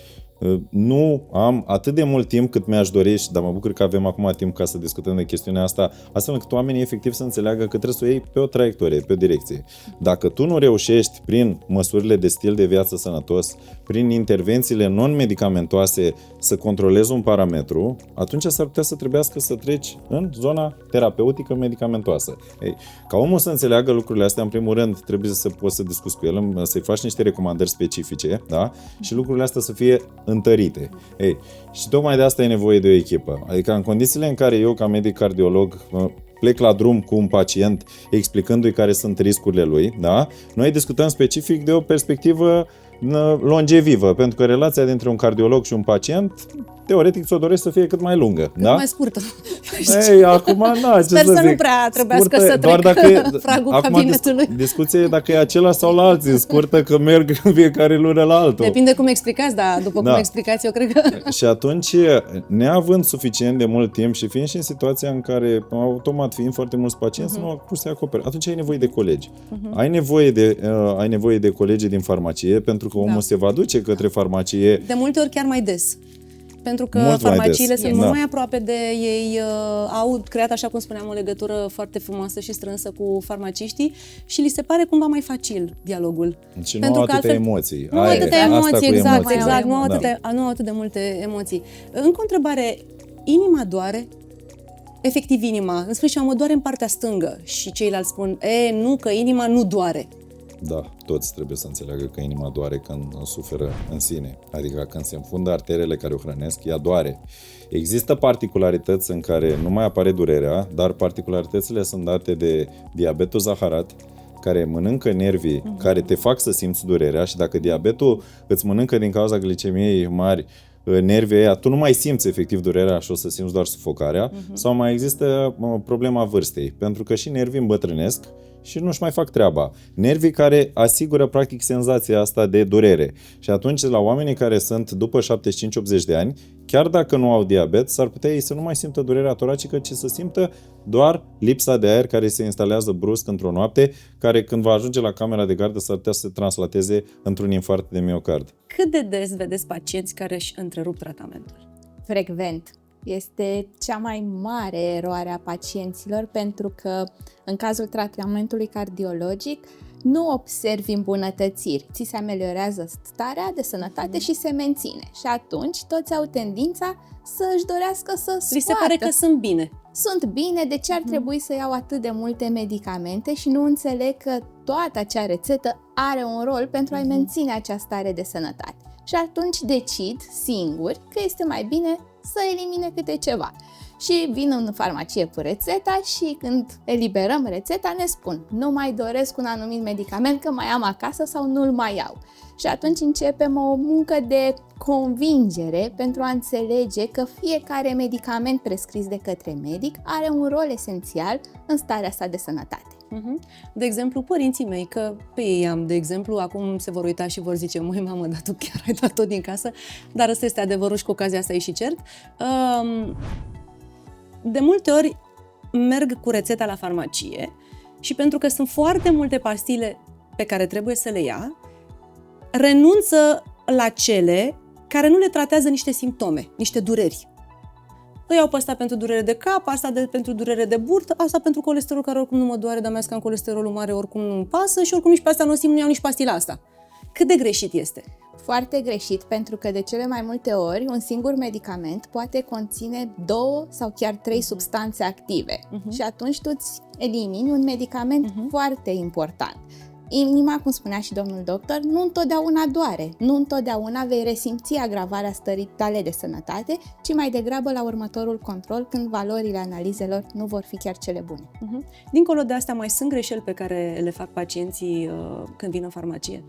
nu am atât de mult timp cât mi-aș dori, dar mă bucur că avem acum timp ca să discutăm de chestiunea asta, astfel încât oamenii efectiv să înțeleagă că trebuie să o iei pe o traiectorie, pe o direcție. Dacă tu nu reușești prin măsurile de stil de viață sănătos, prin intervențiile non-medicamentoase să controlezi un parametru, atunci s-ar putea să trebuiască să treci în zona terapeutică medicamentoasă. Ei, ca omul să înțeleagă lucrurile astea, în primul rând, trebuie să poți să discuți cu el, să-i faci niște recomandări specifice, da? Și lucrurile astea să fie întărite. Ei, și tocmai de asta e nevoie de o echipă. Adică în condițiile în care eu, ca medic cardiolog, plec la drum cu un pacient explicându-i care sunt riscurile lui, da? Noi discutăm specific de o perspectivă longevivă, pentru că relația dintre un cardiolog și un pacient teoretic ți-o dorești să fie cât mai lungă.
Cât
da?
mai scurtă.
Ei, acum, na, ce
Sper
să
să
zic.
nu prea trebuiască
Scurtă,
să
doar
trec
dacă,
pragul
acum
cabinetului.
discuția e dacă e același sau la alții. Scurtă că merg fiecare lună la altul.
Depinde cum explicați, dar după cum explicați, eu cred că...
Și atunci, neavând suficient de mult timp și fiind și în situația în care, automat, fiind foarte mulți pacienți, nu au cum să acopere. Atunci ai nevoie de colegi. Ai nevoie de colegi din farmacie, pentru că omul se va duce către farmacie.
De multe ori chiar mai des. Pentru că
Mult mai
farmaciile
des.
sunt mult mai aproape de ei, au creat, așa cum spuneam, o legătură foarte frumoasă și strânsă cu farmaciștii și li se pare cumva mai facil dialogul.
Și
pentru
nu au
că
atâtea
altfel,
emoții.
Nu atâtea emoții, exact,
emoții.
nu au atât de multe emoții. Încă o întrebare, inima doare? Efectiv inima, în sfârșit, mă doare în partea stângă și ceilalți spun, nu, că inima nu doare.
Da, toți trebuie să înțeleagă că inima doare când suferă în sine. Adică când se înfundă arterele care o hrănesc, ea doare. Există particularități în care nu mai apare durerea, dar particularitățile sunt date de diabetul zaharat, care mănâncă nervii care te fac să simți durerea și dacă diabetul îți mănâncă din cauza glicemiei mari nervii ăia, tu nu mai simți efectiv durerea și o să simți doar sufocarea, sau mai există problema vârstei, pentru că și nervii îmbătrânesc și nu-și mai fac treaba. Nervii care asigură practic senzația asta de durere. Și atunci la oamenii care sunt după 75-80 de ani, chiar dacă nu au diabet, s-ar putea ei să nu mai simtă durerea toracică, ci să simtă doar lipsa de aer care se instalează brusc într-o noapte, care când va ajunge la camera de gardă s-ar putea să se translateze într-un infarct de miocard.
Cât de des vedeți pacienți care își întrerup tratamentul?
Frecvent. Este cea mai mare eroare a pacienților pentru că în cazul tratamentului cardiologic nu observi îmbunătățiri, ți se ameliorează starea de sănătate și se menține. Și atunci toți au tendința să își dorească să scoată.
Li se pare că sunt bine.
Sunt bine, de ce ar trebui să iau atât de multe medicamente și nu înțeleg că toată acea rețetă are un rol pentru a-i menține acea stare de sănătate. Și atunci decid singuri că este mai bine să elimine câte ceva. Și vin în farmacie cu rețeta și când eliberăm rețeta ne spun nu mai doresc un anumit medicament că mai am acasă sau nu-l mai iau. Și atunci începem o muncă de convingere pentru a înțelege că fiecare medicament prescris de către medic are un rol esențial în starea sa de sănătate.
De exemplu, părinții mei, că pe ei am, de exemplu, acum se vor uita și vor zice, măi, mamă, dar tu chiar ai dat tot din casă, dar ăsta este adevărul și cu ocazia asta e și cert. De multe ori merg cu rețeta la farmacie și pentru că sunt foarte multe pastile pe care trebuie să le ia, renunță la cele care nu le tratează niște simptome, niște dureri. Îi iau pe asta pentru durere de cap, asta pentru durere de burtă, asta pentru colesterol care oricum nu mă doare, dar mai că am colesterolul mare, oricum nu-mi pasă și oricum nici pe asta nu o simt, nu iau nici pastila asta. Cât de greșit este?
Foarte greșit, pentru că de cele mai multe ori un singur medicament poate conține 2 sau chiar 3 substanțe active și atunci tu îți elimini un medicament foarte important. Inima, cum spunea și domnul doctor, nu întotdeauna doare, nu întotdeauna vei resimți agravarea stării tale de sănătate, ci mai degrabă la următorul control, când valorile analizelor nu vor fi chiar cele bune.
Dincolo de astea, mai sunt greșeli pe care le fac pacienții când vin în farmacie?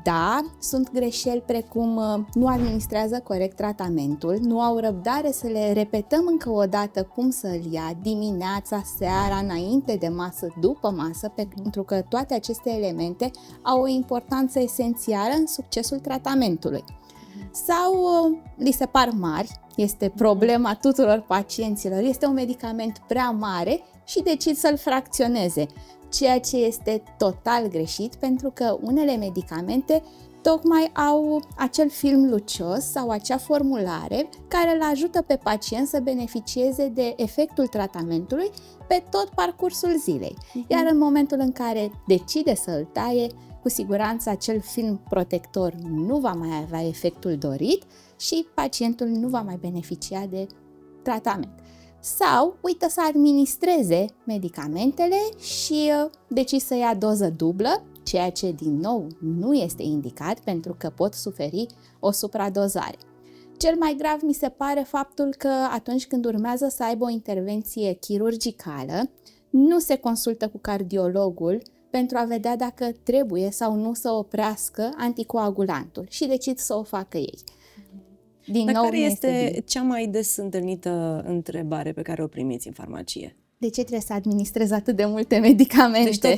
Da, sunt greșeli precum nu administrează corect tratamentul, nu au răbdare să le repetăm încă o dată cum să-l ia dimineața, seara, înainte de masă, după masă, pentru că toate aceste elemente au o importanță esențială în succesul tratamentului. Sau li se par mari, este problema tuturor pacienților, este un medicament prea mare și decid să-l fracționeze, ceea ce este total greșit pentru că unele medicamente tocmai au acel film lucios sau acea formulare care îl ajută pe pacient să beneficieze de efectul tratamentului pe tot parcursul zilei. Iar în momentul în care decide să îl taie, cu siguranță acel film protector nu va mai avea efectul dorit și pacientul nu va mai beneficia de tratament. Sau uită să administreze medicamentele și decide să ia doză dublă, ceea ce, din nou, nu este indicat pentru că pot suferi o supradozare. Cel mai grav mi se pare faptul că atunci când urmează să aibă o intervenție chirurgicală, nu se consultă cu cardiologul pentru a vedea dacă trebuie sau nu să oprească anticoagulantul și decid să o facă ei. Din
Dar
nou,
care
nu
este
bine.
cea mai des întâlnită întrebare pe care o primiți în farmacie?
De ce trebuie să administrez atât de multe medicamente?
Deci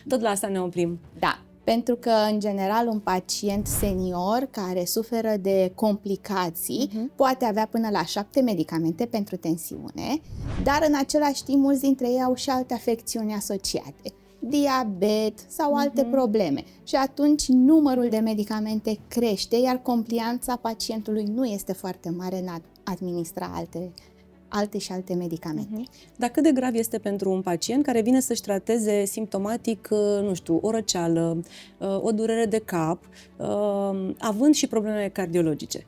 tot la asta ne oprim.
Da, pentru că, în general, un pacient senior care suferă de complicații poate avea până la 7 medicamente pentru tensiune, dar în același timp mulți dintre ei au și alte afecțiuni asociate, diabet sau alte probleme. Și atunci numărul de medicamente crește, iar complianța pacientului nu este foarte mare în a administra alte medicamente.
Dar cât de grav este pentru un pacient care vine să-și trateze simptomatic, nu știu, o răceală, o durere de cap, având și probleme cardiologice?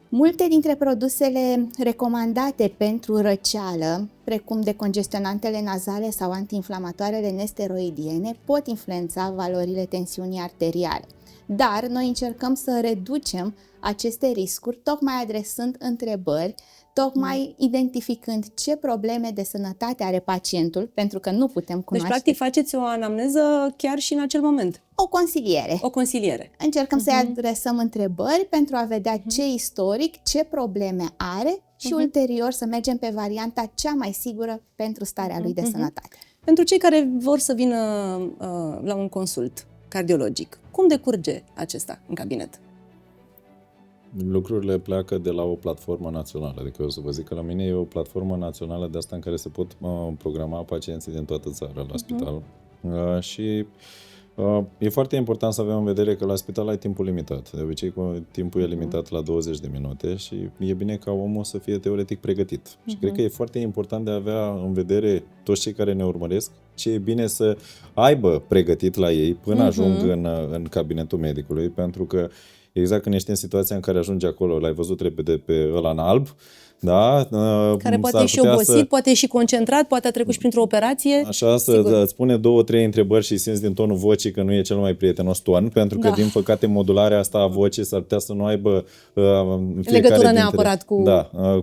Multe dintre produsele recomandate pentru răceală, precum decongestionantele nazale sau antiinflamatoarele nesteroidiene, pot influența valorile tensiunii arteriale. Dar noi încercăm să reducem aceste riscuri, tocmai adresând întrebări, tocmai identificând ce probleme de sănătate are pacientul, pentru că nu putem cunoaște.
Deci, practic, faceți o anamneză chiar și în acel moment.
O consiliere.
O consiliere.
Încercăm să-i adresăm întrebări pentru a vedea ce istoric, ce probleme are și ulterior să mergem pe varianta cea mai sigură pentru starea lui de sănătate.
Pentru cei care vor să vină la un consult cardiologic, cum decurge acesta în cabinet?
Lucrurile pleacă de la o platformă națională. Adică eu să vă zic că la mine e o platformă națională de asta în care se pot programa pacienții din toată țara la spital. Și e foarte important să avem în vedere că la spital ai timpul limitat. De obicei, timpul e limitat la 20 de minute și e bine ca omul să fie teoretic pregătit. Și cred că e foarte important de a avea în vedere toți cei care ne urmăresc ce e bine să aibă pregătit la ei până ajung în cabinetul medicului, pentru că exact când ești în situația în care ajungi acolo, l-ai văzut repede pe ăla în alb, da?
Care poate e și obosit, poate e și concentrat, poate a trecut și printr-o operație.
Așa, îți pune 2-3 întrebări și simți din tonul vocii că nu e cel mai prietenos ton, pentru că, din păcate, modularea asta a vocii s-ar putea să nu aibă
legătură neapărat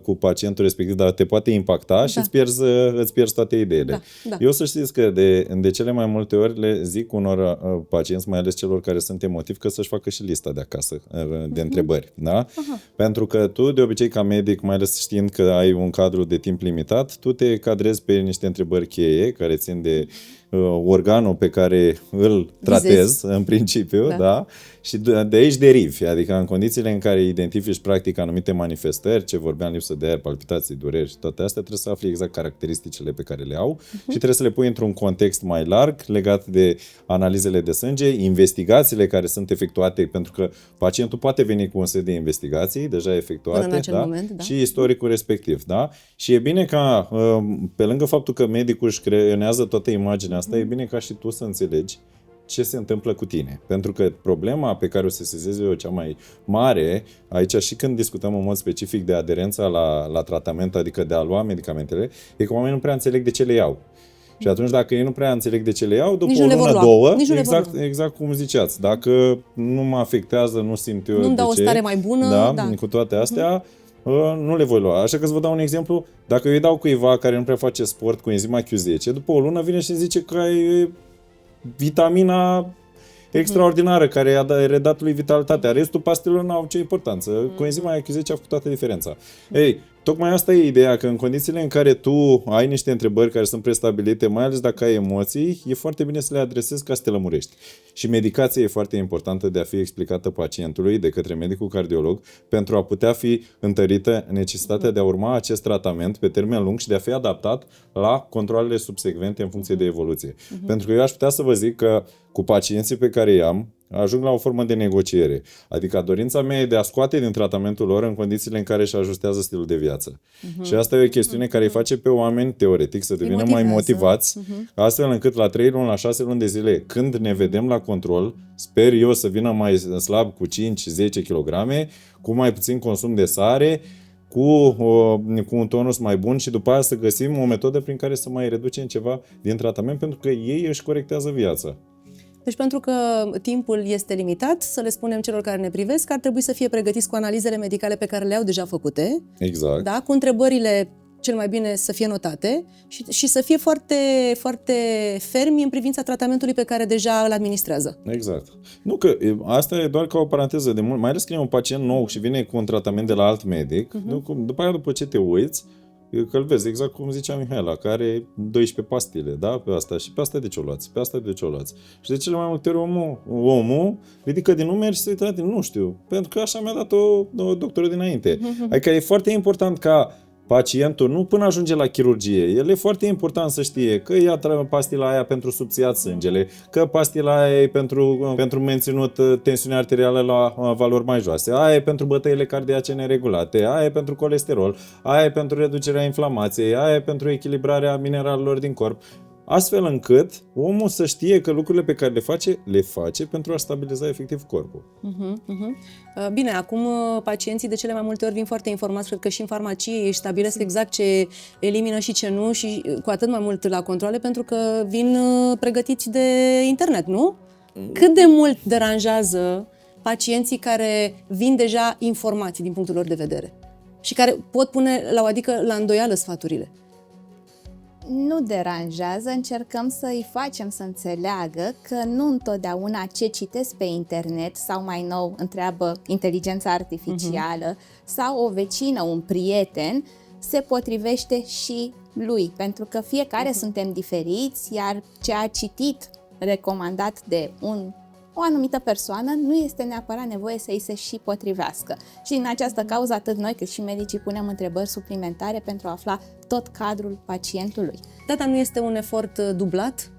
cu pacientul respectiv, dar te poate impacta și îți pierzi toate ideile. Eu să știți că de cele mai multe ori le zic unor pacienți, mai ales celor care sunt emotivi, că să-și facă și lista de acasă de întrebări. Da? Pentru că tu, de obicei, ca medic, mai ales știind că ai un cadru de timp limitat, tu te cadrezi pe niște întrebări cheie care țin de organul pe care îl tratezi, în principiu, da? Și de aici derivi, adică în condițiile în care identifici practic anumite manifestări, ce vorbeam, lipsă de aer, palpitații, dureri și toate astea, trebuie să afli exact caracteristicile pe care le au și trebuie să le pui într-un context mai larg legat de analizele de sânge, investigațiile care sunt efectuate, pentru că pacientul poate veni cu un set de investigații deja efectuate, și istoricul respectiv, da? Și e bine ca, pe lângă faptul că medicul își creionează toată imaginea asta, e bine ca și tu să înțelegi ce se întâmplă cu tine. Pentru că problema pe care o să sesizez eu cea mai mare, aici și când discutăm în mod specific de aderența la tratament, adică de a lua medicamentele, e că oamenii nu prea înțeleg de ce le iau. Și atunci, dacă ei nu prea înțeleg de ce le iau, după o lună, două, exact cum ziceați, dacă nu mă afectează, nu simt eu
nu-mi dau o stare mai bună,
cu toate astea, nu le voi lua. Așa că să vă dau un exemplu. Dacă eu îi dau cuiva care nu prea face sport cu enzima Q10, după o lună vine și zice că ai vitamina extraordinară care i-a redat lui vitalitatea. Restul pastelor nu au ce importanță. Cu enzima Q10 a făcut toată diferența. Ei, tocmai asta e ideea, că în condițiile în care tu ai niște întrebări care sunt prestabilite, mai ales dacă ai emoții, e foarte bine să le adresezi ca să te lămurești. Și medicația e foarte importantă de a fi explicată pacientului de către medicul cardiolog pentru a putea fi întărită necesitatea de a urma acest tratament pe termen lung și de a fi adaptat la controalele subsecvente în funcție de evoluție. Pentru că eu aș putea să vă zic că cu pacienții pe care i-am, ajung la o formă de negociere. Adică dorința mea e de a scoate din tratamentul lor în condițiile în care își ajustează stilul de viață. Și asta e o chestiune care îi face pe oameni, teoretic, să devină mai motivați, astfel încât la 3 luni, la 6 luni de zile, când ne vedem la control, sper eu să vină mai slab cu 5-10 kg, cu mai puțin consum de sare, cu un tonus mai bun și după aia să găsim o metodă prin care să mai reducem ceva din tratament, pentru că ei își corectează viața.
Deci pentru că timpul este limitat, să le spunem celor care ne privesc că ar trebui să fie pregătiți cu analizele medicale pe care le-au deja făcute.
Exact.
Da? Cu întrebările cel mai bine să fie notate și să fie foarte, foarte fermi în privința tratamentului pe care deja îl administrează.
Exact. Nu că asta e doar ca o paranteză de mult, mai ales când e un pacient nou și vine cu un tratament de la alt medic, după aia după ce te uiți, că îl vezi, exact cum zicea Mihaela, care are 12 pastile, da? Pe asta și pe asta de ce o luați, pe asta de ce o luați. Și de cele mai multe ori omul ridică din numeri și se uită, nu știu, pentru că așa mi-a dat-o doctorul dinainte. Adică e foarte important ca pacientul, nu până ajunge la chirurgie, el e foarte important să știe că ia pastila aia pentru subțiat sângele, că pastila aia e pentru menținut tensiunea arterială la valori mai joase, aia e pentru bătăile cardiace neregulate, aia e pentru colesterol, aia e pentru reducerea inflamației, aia e pentru echilibrarea mineralelor din corp. Astfel încât omul să știe că lucrurile pe care le face pentru a stabiliza efectiv corpul.
Bine, acum pacienții de cele mai multe ori vin foarte informați, cred că și în farmacie își stabilesc exact ce elimină și ce nu și cu atât mai mult la controale pentru că vin pregătiți de internet, nu? Cât de mult deranjează pacienții care vin deja informați din punctul lor de vedere și care pot pune la îndoială sfaturile?
Nu deranjează, încercăm să îi facem să înțeleagă că nu întotdeauna ce citesc pe internet sau mai nou întreabă inteligența artificială sau o vecină, un prieten, se potrivește și lui, pentru că fiecare suntem diferiți, iar ce a citit recomandat de o anumită persoană nu este neapărat nevoie să îi se și potrivească. Și în această cauză, atât noi cât și medicii punem întrebări suplimentare pentru a afla tot cadrul pacientului.
Dar nu este un efort dublat?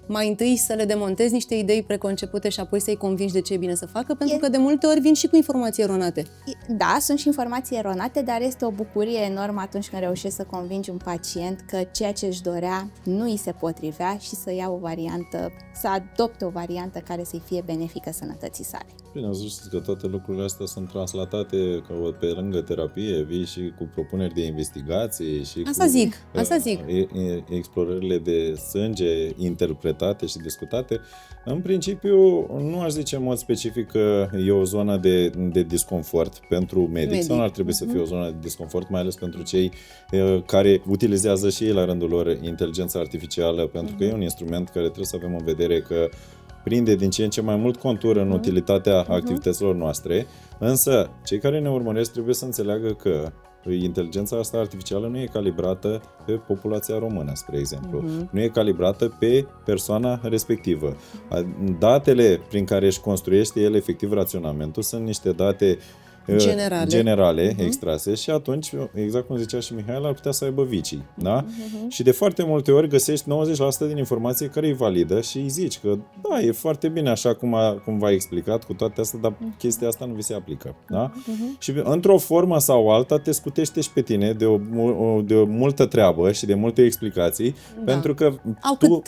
Mai întâi să le demontezi niște idei preconcepute și apoi să-i convingi de ce e bine să facă? Pentru că de multe ori vin și cu informații eronate.
Da, sunt și informații eronate, dar este o bucurie enormă atunci când reușești să convingi un pacient că ceea ce își dorea nu îi se potrivea și să ia o variantă, să adopte o variantă care să-i fie benefică sănătății sale.
Bine, ați zis că toate lucrurile astea sunt translatate pe lângă terapie, vii și cu propuneri de investigații și
Asta zic.
Explorările de sânge interpretate și discutate. În principiu, nu aș zice în mod specific că e o zonă de disconfort pentru medic sau nu ar trebui să fie o zonă de disconfort, mai ales pentru cei care utilizează și ei la rândul lor inteligența artificială, pentru că e un instrument care trebuie să avem în vedere că prinde din ce în ce mai mult contur în utilitatea activităților noastre, însă cei care ne urmăresc trebuie să înțeleagă că inteligența asta artificială nu e calibrată pe populația română, spre exemplu. Nu e calibrată pe persoana respectivă. Datele prin care își construiește el efectiv raționamentul sunt niște date generale extrase și atunci, exact cum zicea și Mihaela, ar putea să aibă vicii. Da? Și de foarte multe ori găsești 90% din informație care e validă și îi zici că da, e foarte bine așa cum v-a explicat cu toate astea, dar chestia asta nu vi se aplică. Da? Și într-o formă sau alta te scutește și pe tine de o multă treabă și de multe explicații, pentru că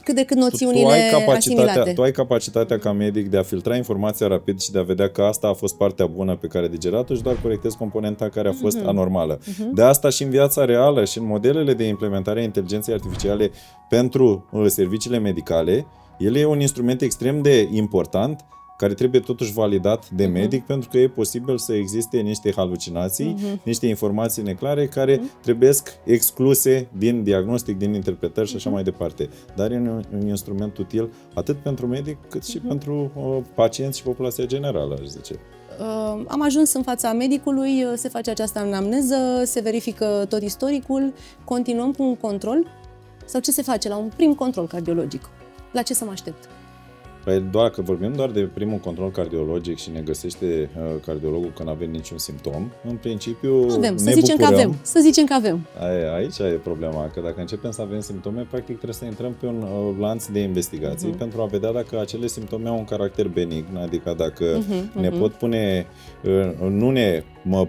cât de cât noțiunile asimilate.
Tu ai capacitatea ca medic de a filtra informația rapid și de a vedea că asta a fost partea bună pe care digerat și doar corectezi componenta care a fost anormală. De asta și în viața reală și în modelele de implementare a inteligenței artificiale pentru serviciile medicale, el e un instrument extrem de important care trebuie totuși validat de medic, pentru că e posibil să existe niște halucinații, niște informații neclare care trebuiesc excluse din diagnostic, din interpretări și așa mai departe. Dar e un instrument util atât pentru medic cât și pentru pacienți și populația generală, aș zice.
Am ajuns în fața medicului, se face această anamneză, se verifică tot istoricul, continuăm cu un control? Sau ce se face la un prim control cardiologic? La ce să mă aștept?
Păi că vorbim doar de primul control cardiologic și ne găsește cardiologul că nu avem niciun simptom, în principiu
să zicem că avem.
Aici e problema, că dacă începem să avem simptome, practic trebuie să intrăm pe un lanț de investigații pentru a vedea dacă acele simptome au un caracter benign, adică dacă ne pot pune, nu ne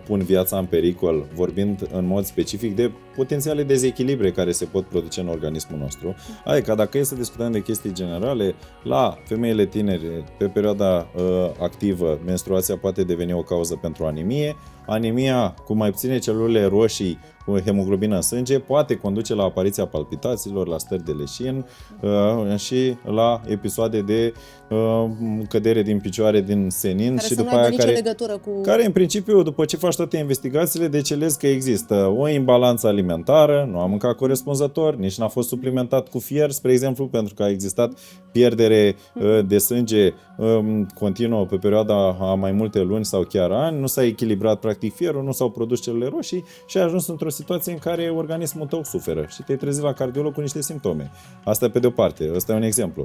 pun viața în pericol, vorbind în mod specific de potențiale dezechilibre care se pot produce în organismul nostru. Adică dacă e să discutăm de chestii generale, la femeile tinere, pe perioada activă, menstruația poate deveni o cauză pentru anemie. Anemia cu mai puține celule roșii hemoglobină în sânge, poate conduce la apariția palpitațiilor, la stări de leșin și la episoade de cădere din picioare, din senin
care
și
să
după
nu aibă
aia
nicio legătură cu...
care în principiu, după ce faci toate investigațiile, decelezi că există o imbalanță alimentară, nu a mâncat corespunzător, nici n-a fost suplimentat cu fier, spre exemplu, pentru că a existat pierdere de sânge continuă pe perioada a mai multe luni sau chiar ani, nu s-a echilibrat practic fierul, nu s-au produs celule roșii și ai ajuns într-o situație în care organismul tău suferă și te-ai trezit la cardiolog cu niște simptome. Asta pe de-o parte, ăsta e un exemplu.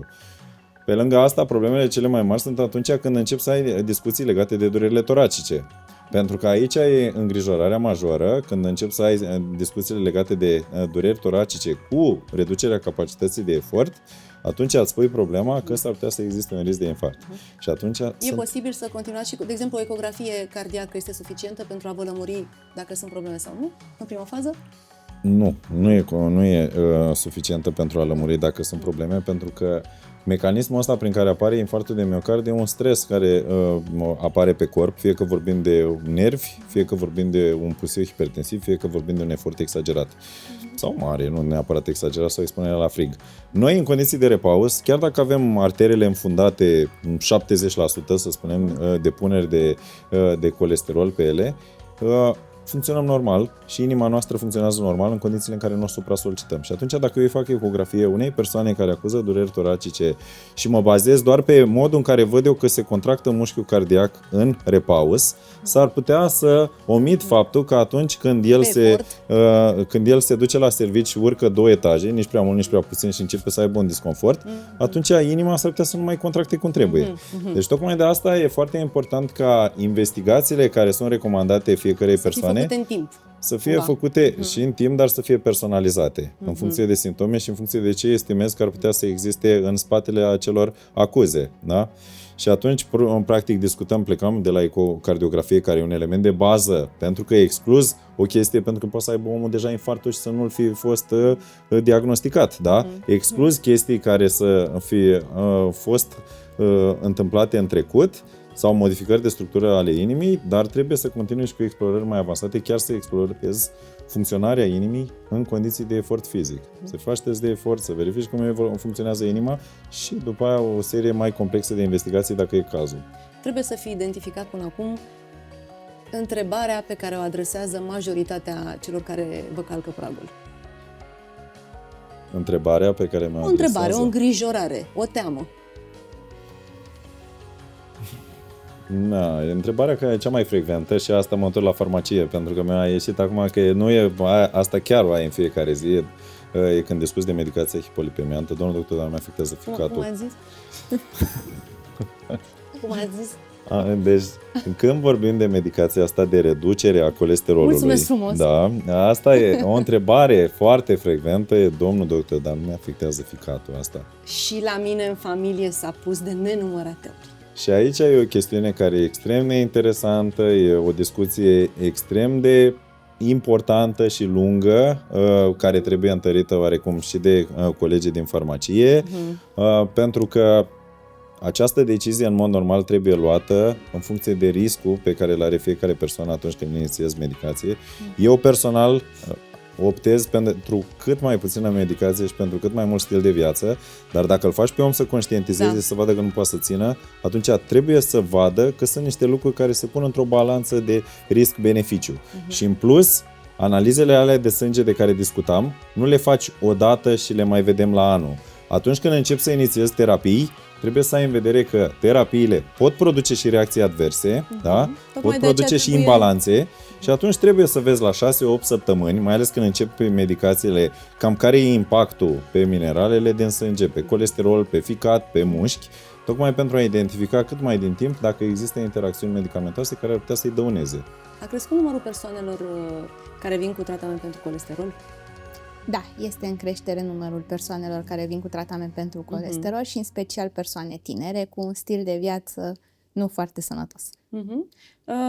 Pe lângă asta, problemele cele mai mari sunt atunci când începi să ai discuții legate de durerile toracice. Pentru că aici e îngrijorarea majoră când începi să ai discuțiile legate de dureri toracice cu reducerea capacității de efort, atunci îți pui problema că s-ar putea să existe un risc de infarct. Și atunci
posibil să continuați și, de exemplu, o ecografie cardiacă este suficientă pentru a vă lămuri dacă sunt probleme sau nu, în prima fază?
Nu e suficientă pentru a lămuri dacă sunt probleme, pentru că mecanismul ăsta prin care apare infarctul de miocard e un stres care apare pe corp, fie că vorbim de nervi, fie că vorbim de un pulsiu hipertensiv, fie că vorbim de un efort exagerat. Sau mare, nu neapărat exagerat, sau expunerea la frig. Noi, în condiții de repaus, chiar dacă avem arterele înfundate 70%, să spunem, depuneri de colesterol pe ele, funcționăm normal și inima noastră funcționează normal în condițiile în care nu o supra-solicităm. Și atunci, dacă eu îi fac ecografie unei persoane care acuză dureri toracice și mă bazez doar pe modul în care văd eu că se contractă mușchiul cardiac în repaus, s-ar putea să omit faptul că atunci când el se duce la serviciu și urcă 2 etaje, nici prea mult, nici prea puțin și începe să aibă un disconfort, atunci inima s-ar putea să nu mai contracte cum trebuie. Deci tocmai de asta e foarte important ca investigațiile care sunt recomandate fiecărei persoane să fie făcute și în timp, dar să fie personalizate, în funcție de simptome și în funcție de ce estimezi că ar putea să existe în spatele acelor acuze. Da? Și atunci, practic, plecăm de la ecocardiografie, care e un element de bază, pentru că e exclus o chestie, pentru că poate să aibă omul deja infarctul și să nu-l fi fost diagnosticat. Da? Exclus chestii care să fie fost întâmplate în trecut, sau modificări de structură ale inimii, dar trebuie să continui și cu explorări mai avansate, chiar să explorezi funcționarea inimii în condiții de efort fizic. Să faci test de efort, să verifici cum funcționează inima și după aia o serie mai complexă de investigații dacă e cazul.
Trebuie să fie identificat până acum întrebarea pe care o adresează majoritatea celor care vă calcă pragul.
Întrebarea pe care mi-o adresează?
O întrebare, o îngrijorare, o teamă.
Da, e întrebarea care e cea mai frecventă și asta mă întorc la farmacie, pentru că mi-a ieșit acum că nu e, asta chiar o ai în fiecare zi, e când discuți de medicație hipolipemiantă, domnul doctor, dar mi afectează ficatul.
Cum a zis? Cum a zis?
Deci, când vorbim de medicația asta de reducere a colesterolului,
mulțumesc frumos.
Da, asta e o întrebare foarte frecventă, e domnul doctor, dar nu mi afectează ficatul asta.
Și la mine în familie s-a pus de nenumărate ori.
Și aici e o chestiune care e extrem de interesantă, e o discuție extrem de importantă și lungă, care trebuie întărită oarecum și de colegii din farmacie, pentru că această decizie în mod normal trebuie luată în funcție de riscul pe care îl are fiecare persoană atunci când inițiezi medicație. Eu personal optez pentru cât mai puțină medicație și pentru cât mai mult stil de viață, dar dacă îl faci pe om să conștientizeze, să vadă că nu poate să țină, atunci trebuie să vadă că sunt niște lucruri care se pun într-o balanță de risc-beneficiu. Și în plus, analizele alea de sânge de care discutam, nu le faci odată și le mai vedem la anul. Atunci când începi să inițiezi terapii, trebuie să ai în vedere că terapiile pot produce și reacții adverse, da? Pot produce și imbalanțe și atunci trebuie să vezi la 6-8 săptămâni, mai ales când începi medicațiile, cam care e impactul pe mineralele din sânge, pe colesterol, pe ficat, pe mușchi, tocmai pentru a identifica cât mai din timp dacă există interacțiuni medicamentoase care ar putea să-i dăuneze.
A crescut numărul persoanelor care vin cu tratament pentru colesterol?
Da, este în creștere numărul persoanelor care vin cu tratament pentru colesterol și în special persoane tinere cu un stil de viață nu foarte sănătos.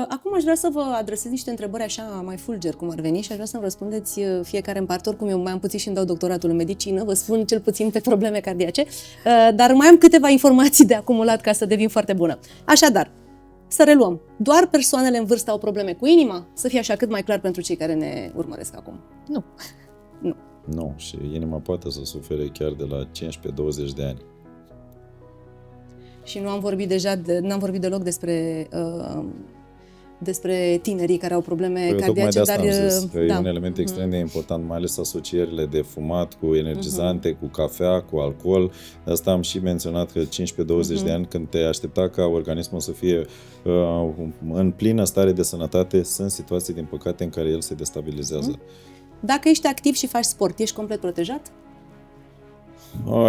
Acum aș vrea să vă adresez niște întrebări așa mai fulger cum ar veni și aș vrea să-mi răspundeți fiecare în parte. Oricum eu mai am puțin și îmi dau doctoratul în medicină, vă spun cel puțin pe probleme cardiace, dar mai am câteva informații de acumulat ca să devin foarte bună. Așadar, Să reluăm. Doar persoanele în vârstă au probleme cu inima? Să fie așa cât mai clar pentru cei care ne urmăresc acum.
Nu.
Nu, și inima poate să sufere chiar de la 15-20 de ani.
Și nu am vorbit deloc despre tinerii care au probleme cardiace,
dar am zis, că
da.
e un element extrem de important, mai ales asocierile de fumat cu energizante, cu cafea, cu alcool. De asta am și menționat că 15-20 de ani, când te aștepta ca organismul să fie în plină stare de sănătate, sunt situații, din păcate, în care el se destabilizează.
Dacă ești activ și faci sport, ești complet protejat?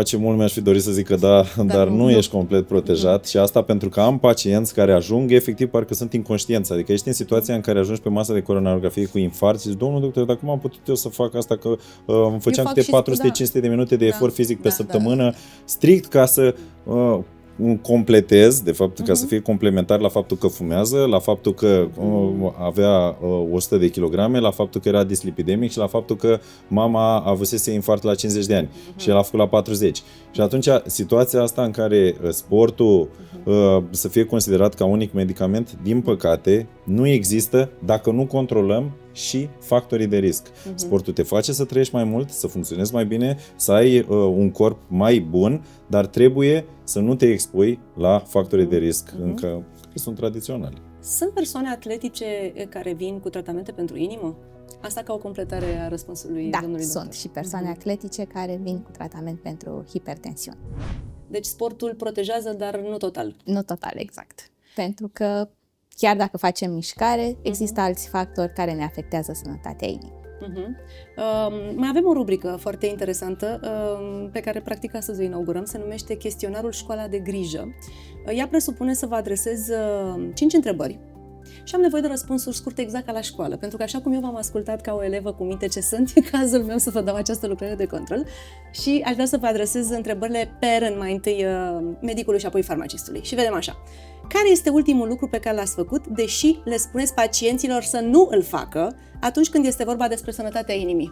Ce mult mi-aș fi dorit să zic că da, dar nu ești complet protejat și asta pentru că am pacienți care ajung, efectiv, parcă sunt inconștienți, adică ești în situația în care ajungi pe masă de coronarografie cu infarct și zici, domnul doctor, dar cum am putut eu să fac asta, că îmi făceam câte 400-500 de minute de efort fizic pe săptămână, strict ca să completez, de fapt, ca să fie complementar la faptul că fumează, la faptul că avea 100 de kilograme, la faptul că era dislipidemic și la faptul că mama avusese infarct la 50 de ani și el a făcut la 40. Și atunci, situația asta în care sportul să fie considerat ca unic medicament, din păcate, nu există dacă nu controlăm și factorii de risc. Sportul te face să trăiești mai mult, să funcționezi mai bine, să ai un corp mai bun, dar trebuie să nu te expui la factorii de risc încă sunt tradiționali.
Sunt persoane atletice care vin cu tratamente pentru inimă? Asta ca o completare a răspunsului domnului doctor.
Sunt și persoane atletice care vin cu tratament pentru hipertensiune.
Deci sportul protejează, dar nu total.
Nu total, exact. Pentru că chiar dacă facem mișcare, există alți factori care ne afectează sănătatea inimii.
Mai avem o rubrică foarte interesantă pe care practic astăzi o inaugurăm, se numește Chestionarul Școala de Grijă. Ea presupune să vă adresez 5 întrebări și am nevoie de răspunsuri scurte exact ca la școală, pentru că așa cum eu v-am ascultat ca o elevă cu minte ce sunt, e cazul meu să vă dau această lucrare de control și aș vrea să vă adresez întrebările pe rând, mai întâi medicului și apoi farmacistului. Și vedem așa. Care este ultimul lucru pe care l-ați făcut, deși le spuneți pacienților să nu îl facă atunci când este vorba despre sănătatea inimii?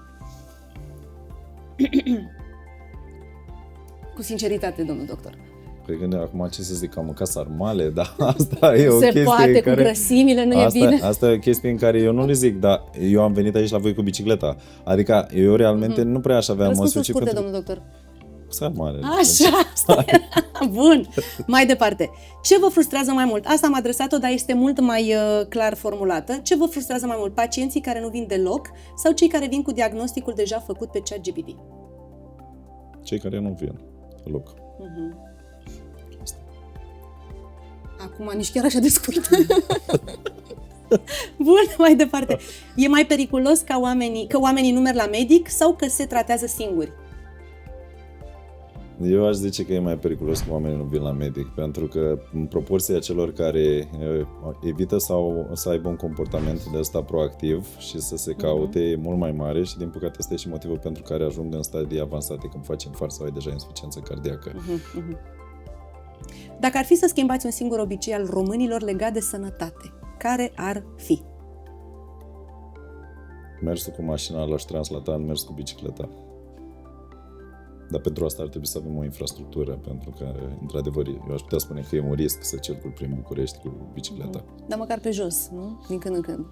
Cu sinceritate, domnul doctor.
Cred că acum ce să zic, am mâncat sarmale, dar asta e o
Se
chestie
poate,
în
cu grăsimile nu e bine.
Asta e o chestie în care eu nu le zic, dar eu am venit aici la voi cu bicicleta. Adică eu realmente nu prea aș avea
răspunsuri scurte, domnul doctor.
Sarmale.
Așa, bun. Mai departe. Ce vă frustrează mai mult? Asta am adresat-o, dar este mult mai clar formulată. Ce vă frustrează mai mult? Pacienții care nu vin deloc sau cei care vin cu diagnosticul deja făcut pe ChatGPT?
Cei care nu vin deloc.
Acum nici chiar așa de scurt. Bun, mai departe. E mai periculos că oamenii nu merg la medic sau că se tratează singuri?
Eu aș zice că e mai periculos că oamenii nu vin la medic, pentru că în proporția celor care evită sau să aibă un comportament de ăsta proactiv și să se caute e mult mai mare și din păcate asta e și motivul pentru care ajung în stadii avansate când faci infarct sau ai deja insuficiență cardiacă.
Dacă ar fi să schimbați un singur obicei al românilor legat de sănătate, care ar fi?
Mersul cu mașina la Translatan, mers cu bicicleta. Dar pentru asta ar trebui să avem o infrastructură, pentru că, într-adevăr, eu aș putea spune că e un risc să circul prin București cu bicicleta.
Dar măcar pe jos, nu? Din când în când.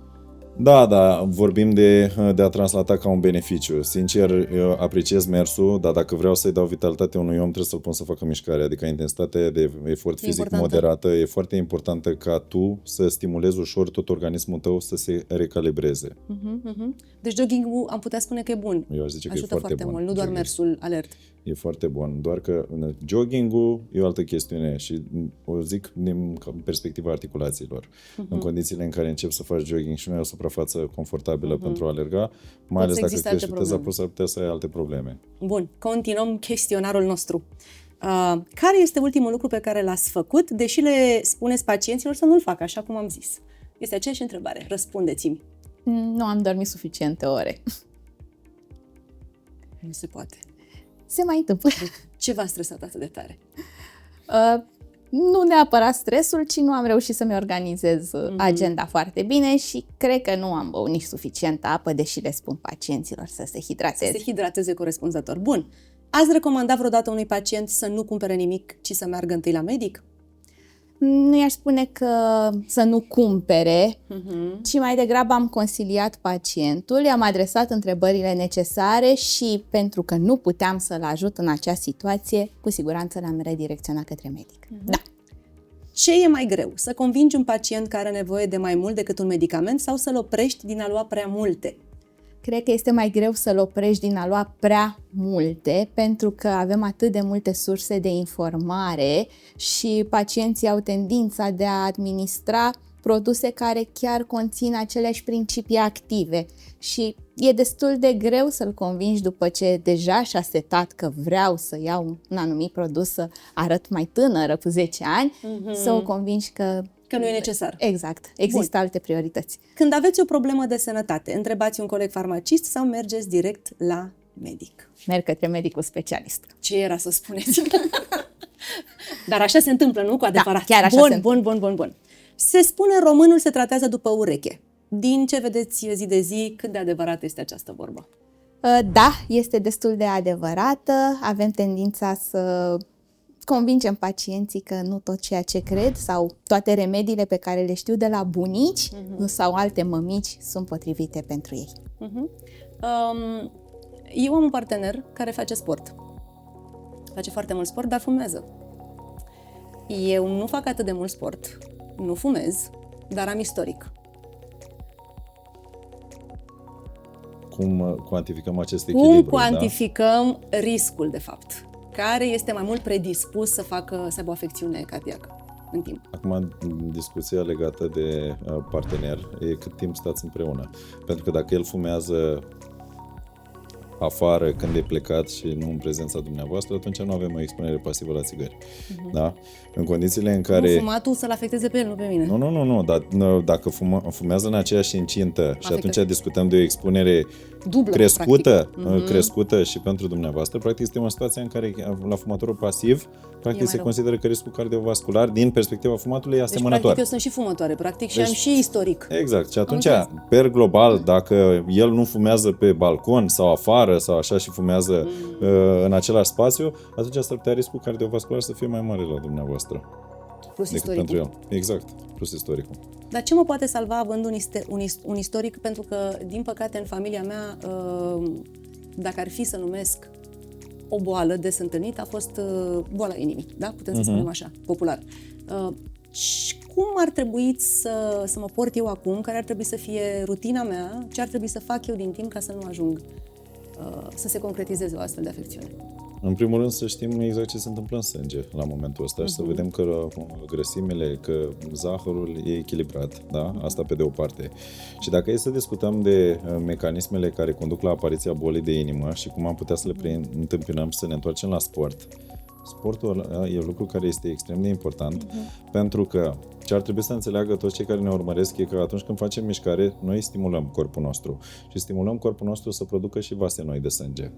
Da, vorbim de a translata ca un beneficiu. Sincer, eu apreciez mersul, dar dacă vreau să-i dau vitalitate unui om, trebuie să-l pun să facă mișcare. Adică intensitatea de efort fizic moderată e foarte importantă ca tu să stimulezi ușor tot organismul tău să se recalibreze.
Deci jogging-ul am putea spune că e bun.
Eu aș zice că
ajută
e foarte bun.
Mult, nu doar mersul alert.
E foarte bun, doar că jogging-ul e o altă chestiune și o zic din perspectiva articulațiilor. În condițiile în care începi să faci jogging și nu ai o suprafață confortabilă pentru a alerga, mai ales dacă crești viteza, s-ar putea să ai alte probleme.
Bun, continuăm chestionarul nostru. Care este ultimul lucru pe care l-ați făcut, deși le spuneți pacienților să nu-l facă, așa cum am zis? Este aceeași întrebare. Răspundeți-mi.
Nu am dormit suficiente ore.
Nu se poate.
Se mai întâmplă.
Ce v-a stresat atât de tare?
Nu neapărat stresul, ci nu am reușit să-mi organizez agenda foarte bine și cred că nu am băut nici suficientă apă, deși le spun pacienților să se hidrateze.
Să se hidrateze corespunzător. Bun. Ați recomandat vreodată unui pacient să nu cumpere nimic, ci să meargă întâi la medic?
Nu i-aș spune că să nu cumpere, ci mai degrabă am consiliat pacientul, i-am adresat întrebările necesare și pentru că nu puteam să-l ajut în acea situație, cu siguranță l-am redirecționat către medic. Da.
Ce e mai greu? Să convingi un pacient care are nevoie de mai mult decât un medicament sau să-l oprești din a lua prea multe?
Cred că este mai greu să-l oprești din a lua prea multe, pentru că avem atât de multe surse de informare și pacienții au tendința de a administra produse care chiar conțin aceleași principii active și e destul de greu să-l convingi după ce deja și-a setat că vreau să iau un anumit produs să arăt mai tânără cu 10 ani, să o convingi că
nu e necesar.
Exact. Există alte priorități.
Când aveți o problemă de sănătate, întrebați un coleg farmacist sau mergeți direct la medic?
Merg către medicul specialist.
Ce era să spuneți? Dar așa se întâmplă, nu? Cu adevărat.
Da, chiar așa se întâmplă.
Bun. Se spune românul se tratează după ureche. Din ce vedeți zi de zi, cât de adevărată este această vorbă?
Da, este destul de adevărată. Avem tendința să convingem pacienții că nu tot ceea ce cred sau toate remediile pe care le știu de la bunici sau alte mămici sunt potrivite pentru ei.
Eu am un partener care face sport. Face foarte mult sport, dar fumează. Eu nu fac atât de mult sport, nu fumez, dar am istoric.
Cum cuantificăm acest echilibru?
Cum cuantificăm riscul, de fapt? Care este mai mult predispus să aibă o afecțiune cardiacă în timp?
Acum, discuția legată de partener e cât timp stați împreună. Pentru că dacă el fumează afară când e plecat și nu în prezența dumneavoastră, atunci nu avem o expunere pasivă la țigări. Da? În condițiile în care...
Fumatul să-l afecteze pe el, nu pe mine.
Nu, dar dacă fumează în aceeași incintă și atunci discutăm de o expunere
dublă,
crescută și pentru dumneavoastră, practic este o situație în care la fumatorul pasiv practic se consideră că riscul cardiovascular din perspectiva fumatului e asemănător.
Deci, practic, eu sunt și fumătoare, practic, și am și istoric.
Exact. Și atunci, per global, dacă el nu fumează pe balcon sau afară sau așa și fumează în același spațiu, atunci s-ar putea riscul cardiovascular să fie mai mare la dumneavoastră.
Plus
decât
istoricul.
pentru el. Exact. Plus istoricul.
Dar ce mă poate salva având un istoric? Pentru că, din păcate, în familia mea, dacă ar fi să numesc o boală des întâlnită, a fost boala inimii, da? Putem să spunem așa, popular. Cum ar trebui să mă port eu acum? Care ar trebui să fie rutina mea? Ce ar trebui să fac eu din timp ca să nu ajung să se concretizeze o astfel de afecțiune?
În primul rând să știm exact ce se întâmplă în sânge la momentul ăsta și să vedem că grăsimile, că zahărul e echilibrat, da? Asta pe de o parte. Și dacă e să discutăm de mecanismele care conduc la apariția bolii de inimă și cum am putea să le întâmpinăm și să ne întoarcem la sport, sportul e un lucru care este extrem de important pentru că ce ar trebui să înțeleagă toți cei care ne urmăresc e că atunci când facem mișcare, noi stimulăm corpul nostru și stimulăm corpul nostru să producă și vase noi de sânge.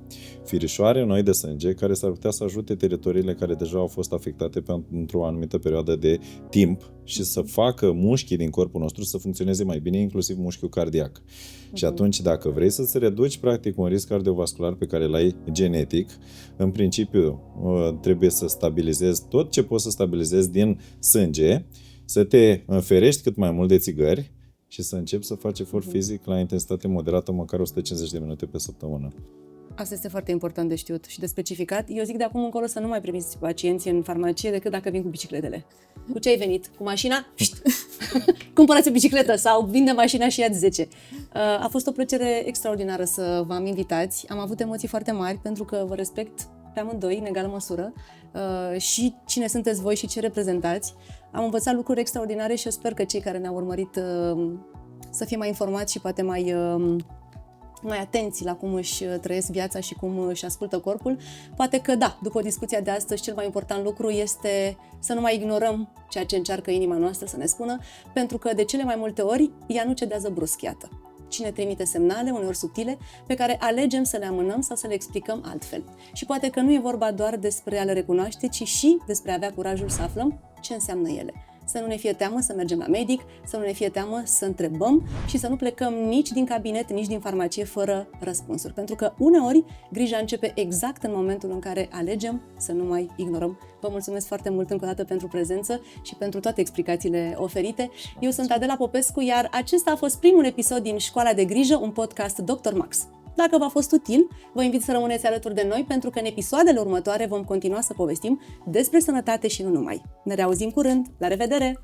Firișoare noi de sânge care s-ar putea să ajute teritoriile care deja au fost afectate pentru o anumită perioadă de timp și să facă mușchii din corpul nostru să funcționeze mai bine, inclusiv mușchiul cardiac. Și atunci, dacă vrei să-ți reduci practic un risc cardiovascular pe care l-ai genetic, în principiu trebuie să stabilizezi tot ce poți să stabilizezi din sânge, să te ferești cât mai mult de țigări și să începi să faci efort fizic la intensitate moderată, măcar 150 de minute pe săptămână.
Asta este foarte important de știut și de specificat. Eu zic de acum încolo să nu mai primiți pacienții în farmacie decât dacă vin cu bicicletele. Cu ce ai venit? Cu mașina? Cumpărați o bicicletă sau vinde mașina și ia-ți 10. A fost o plăcere extraordinară să v-am invitați. Am avut emoții foarte mari pentru că vă respect pe amândoi în egală măsură și cine sunteți voi și ce reprezentați. Am învățat lucruri extraordinare și eu sper că cei care ne-au urmărit să fie mai informați și poate mai atenți la cum își trăiesc viața și cum își ascultă corpul. Poate că da, după discuția de astăzi, cel mai important lucru este să nu mai ignorăm ceea ce încearcă inima noastră să ne spună, pentru că de cele mai multe ori ea nu cedează brusc, iată. Cine trimite semnale, uneori subtile, pe care alegem să le amânăm sau să le explicăm altfel. Și poate că nu e vorba doar despre a le recunoaște, ci și despre a avea curajul să aflăm ce înseamnă ele. să nu ne fie teamă să mergem la medic, să nu ne fie teamă să întrebăm și să nu plecăm nici din cabinet, nici din farmacie fără răspunsuri. Pentru că uneori grija începe exact în momentul în care alegem să nu mai ignorăm. Vă mulțumesc foarte mult încă o dată pentru prezență și pentru toate explicațiile oferite. Eu sunt Adela Popescu, iar acesta a fost primul episod din Școala de Grijă, un podcast Dr. Max. Dacă v-a fost util, vă invit să rămâneți alături de noi, pentru că în episoadele următoare vom continua să povestim despre sănătate și nu numai. Ne reauzim curând! La revedere!